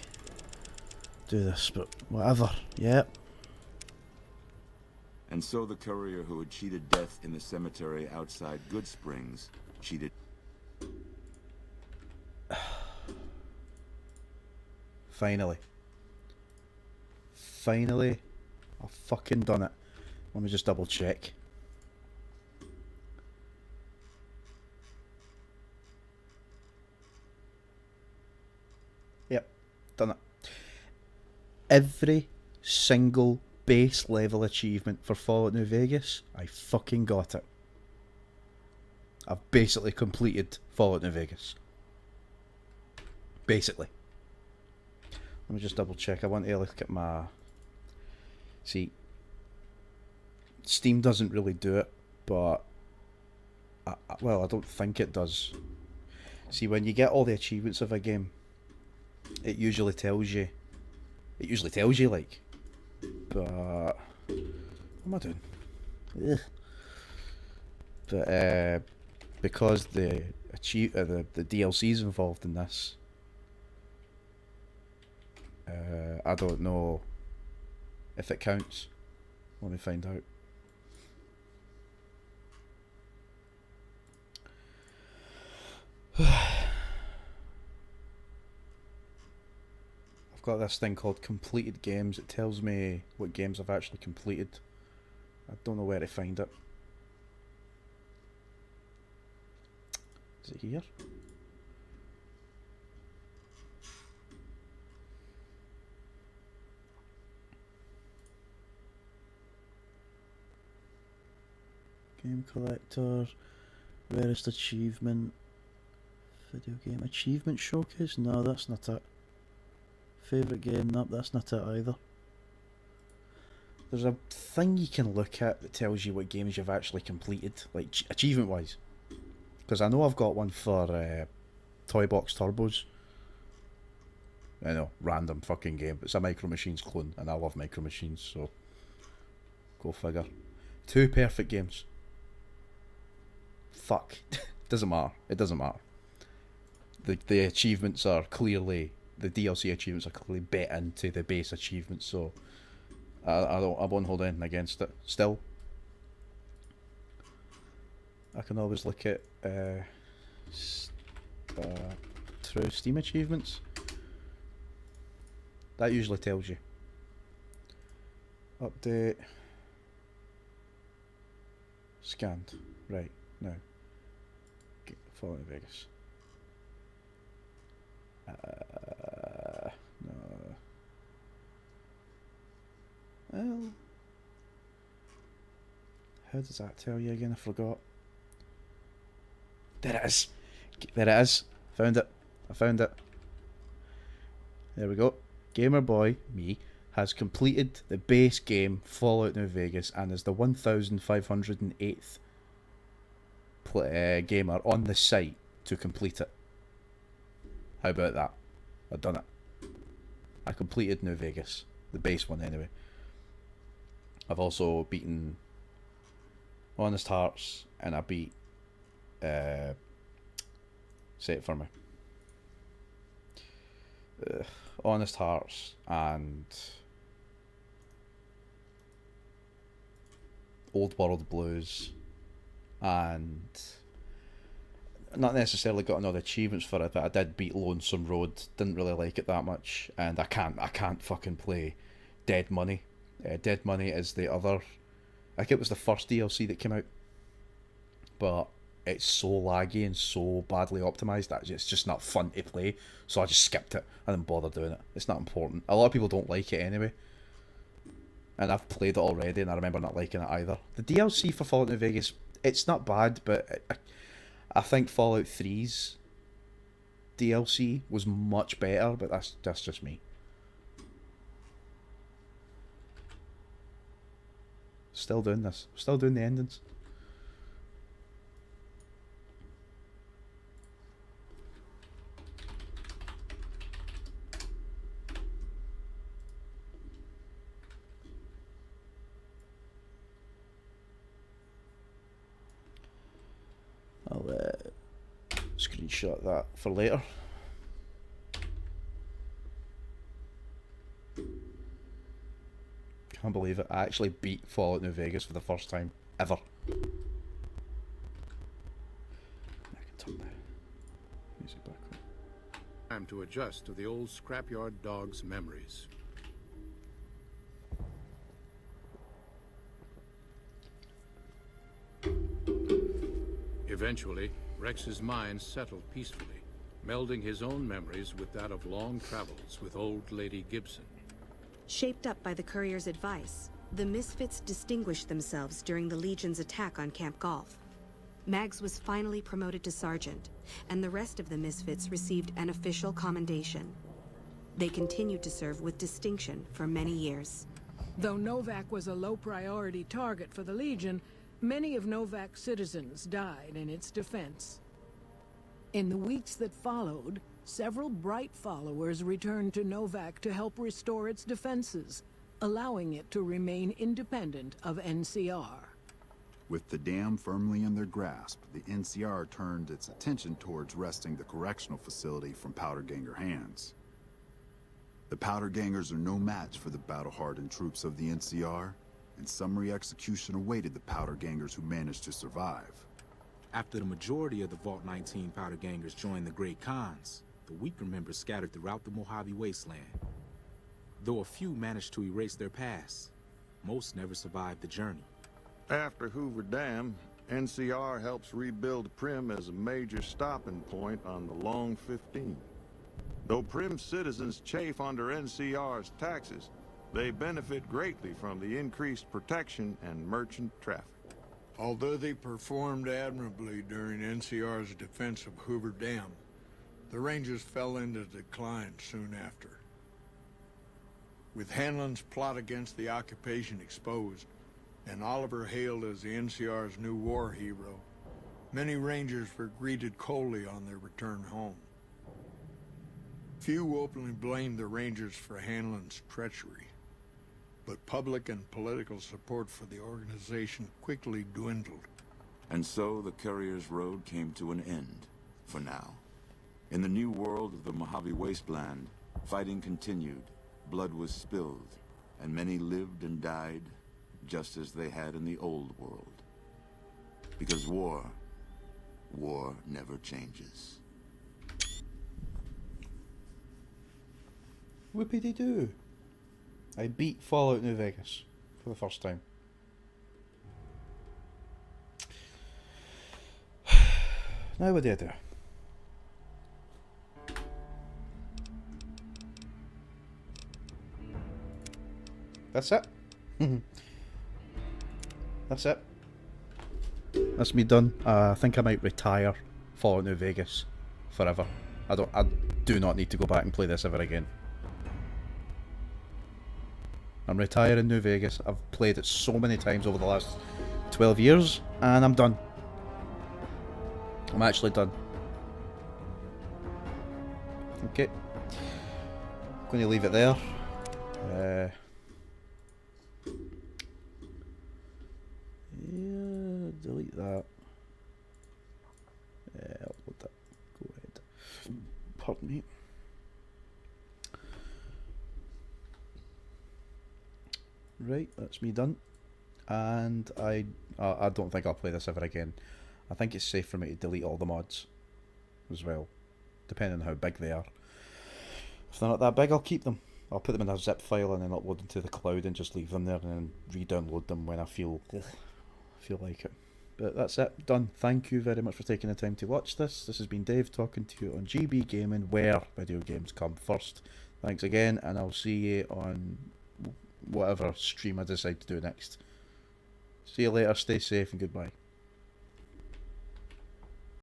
Speaker 1: do this, but whatever. Yep.
Speaker 16: And so the courier who had cheated death in the cemetery outside Good Springs cheated.
Speaker 1: Finally. Finally. I've fucking done it. Let me just double check. Yep. Done it. Every single base level achievement for Fallout New Vegas, I fucking got it. I've basically completed Fallout New Vegas. Basically. Let me just double check. I want to look at my... See, Steam doesn't really do it, but... well, I don't think it does. See, when you get all the achievements of a game, it usually tells you... It usually tells you, like... But... What am I doing? Ugh. But, because the DLC's involved in this... I don't know if it counts. Let me find out. I've got this thing called completed games. It tells me what games I've actually completed. I don't know where to find it. Is it here? Game collector, rarest achievement, video game achievement showcase. No, that's not it. Favorite game? Nope, that's not it either. There's a thing you can look at that tells you what games you've actually completed, like achievement wise. Because I know I've got one for Toy Box Turbos. I know, random fucking game. It's a Micro Machines clone, and I love Micro Machines, so go figure. 2 perfect games. Fuck. Doesn't matter. It doesn't matter. The achievements are clearly, the DLC achievements are clearly bet into the base achievements, so I won't hold anything against it. Still, I can always look at true Steam achievements. That usually tells you. Update. Scanned. Right, now. Fallout New Vegas. No. Well. How does that tell you again? I forgot. There it is. There it is. Found it. I found it. There we go. Gamer boy, me, has completed the base game Fallout New Vegas and is the 1508th gamer on the site to complete it. How about that? I've done it. I completed New Vegas. The base one anyway. I've also beaten Honest Hearts and I beat say it for me. Honest Hearts and Old World Blues, and not necessarily got another achievements for it, but I did beat Lonesome Road. Didn't really like it that much, and I can't fucking play Dead Money. Dead Money is the other. I think it was the first DLC that came out, but it's so laggy and so badly optimized that it's just not fun to play. So I just skipped it. I didn't bother doing it. It's not important. A lot of people don't like it anyway, and I've played it already, and I remember not liking it either. The DLC for Fallout New Vegas, it's not bad, but I think Fallout 3's DLC was much better, but that's just me. Still doing this. Still doing the endings. I'll screenshot that for later. Can't believe it. I actually beat Fallout New Vegas for the first time ever. I can turn the music back on.
Speaker 17: Time to adjust to the old scrapyard dog's memories. Eventually, Rex's mind settled peacefully, melding his own memories with that of long travels with old Lady Gibson.
Speaker 5: Shaped up by the courier's advice, the Misfits distinguished themselves during the Legion's attack on Camp Golf. Mags was finally promoted to sergeant, and the rest of the Misfits received an official commendation. They continued to serve with distinction for many years.
Speaker 18: Though Novak was a low-priority target for the Legion, many of Novak's citizens died in its defense. In the weeks that followed, several bright followers returned to Novak to help restore its defenses, allowing it to remain independent of NCR.
Speaker 7: With the dam firmly in their grasp, the NCR turned its attention towards wresting the correctional facility from Powderganger hands. The Powdergangers are no match for the battle-hardened troops of the NCR, and summary execution awaited the Powdergangers who managed to survive.
Speaker 19: After the majority of the Vault 19 Powdergangers joined the Great Khans, the weaker members scattered throughout the Mojave Wasteland. Though a few managed to erase their past, most never survived the journey.
Speaker 17: After Hoover Dam, NCR helps rebuild Prim as a major stopping point on the Long 15. Though Prim citizens chafe under NCR's taxes, they benefit greatly from the increased protection and merchant traffic.
Speaker 20: Although they performed admirably during NCR's defense of Hoover Dam, the Rangers fell into decline soon after. With Hanlon's plot against the occupation exposed, and Oliver hailed as the NCR's new war hero, many Rangers were greeted coldly on their return home. Few openly blamed the Rangers for Hanlon's treachery, but public and political support for the organization quickly dwindled.
Speaker 16: And so the Courier's Road came to an end, for now. In the new world of the Mojave Wasteland, fighting continued, blood was spilled, and many lived and died just as they had in the old world. Because war never changes.
Speaker 1: Whoopity-doo. I beat Fallout New Vegas for the first time. Now what do I do? That's it. That's it. That's me done. I think I might retire Fallout New Vegas forever. I do not need to go back and play this ever again. I'm retiring New Vegas. I've played it so many times over the last 12 years, and I'm done. I'm actually done. Okay. Going to leave it there. Yeah, delete that. Upload that. Go ahead. Pardon me. Right, that's me done. And I don't think I'll play this ever again. I think it's safe for me to delete all the mods as well, depending on how big they are. If they're not that big, I'll keep them. I'll put them in a zip file and then upload them to the cloud and just leave them there and then re-download them when I feel like it. But that's it, done. Thank you very much for taking the time to watch this. This has been Dave talking to you on GB Gaming, where video games come first. Thanks again, and I'll see you on whatever stream I decide to do next. See you later, stay safe, and goodbye.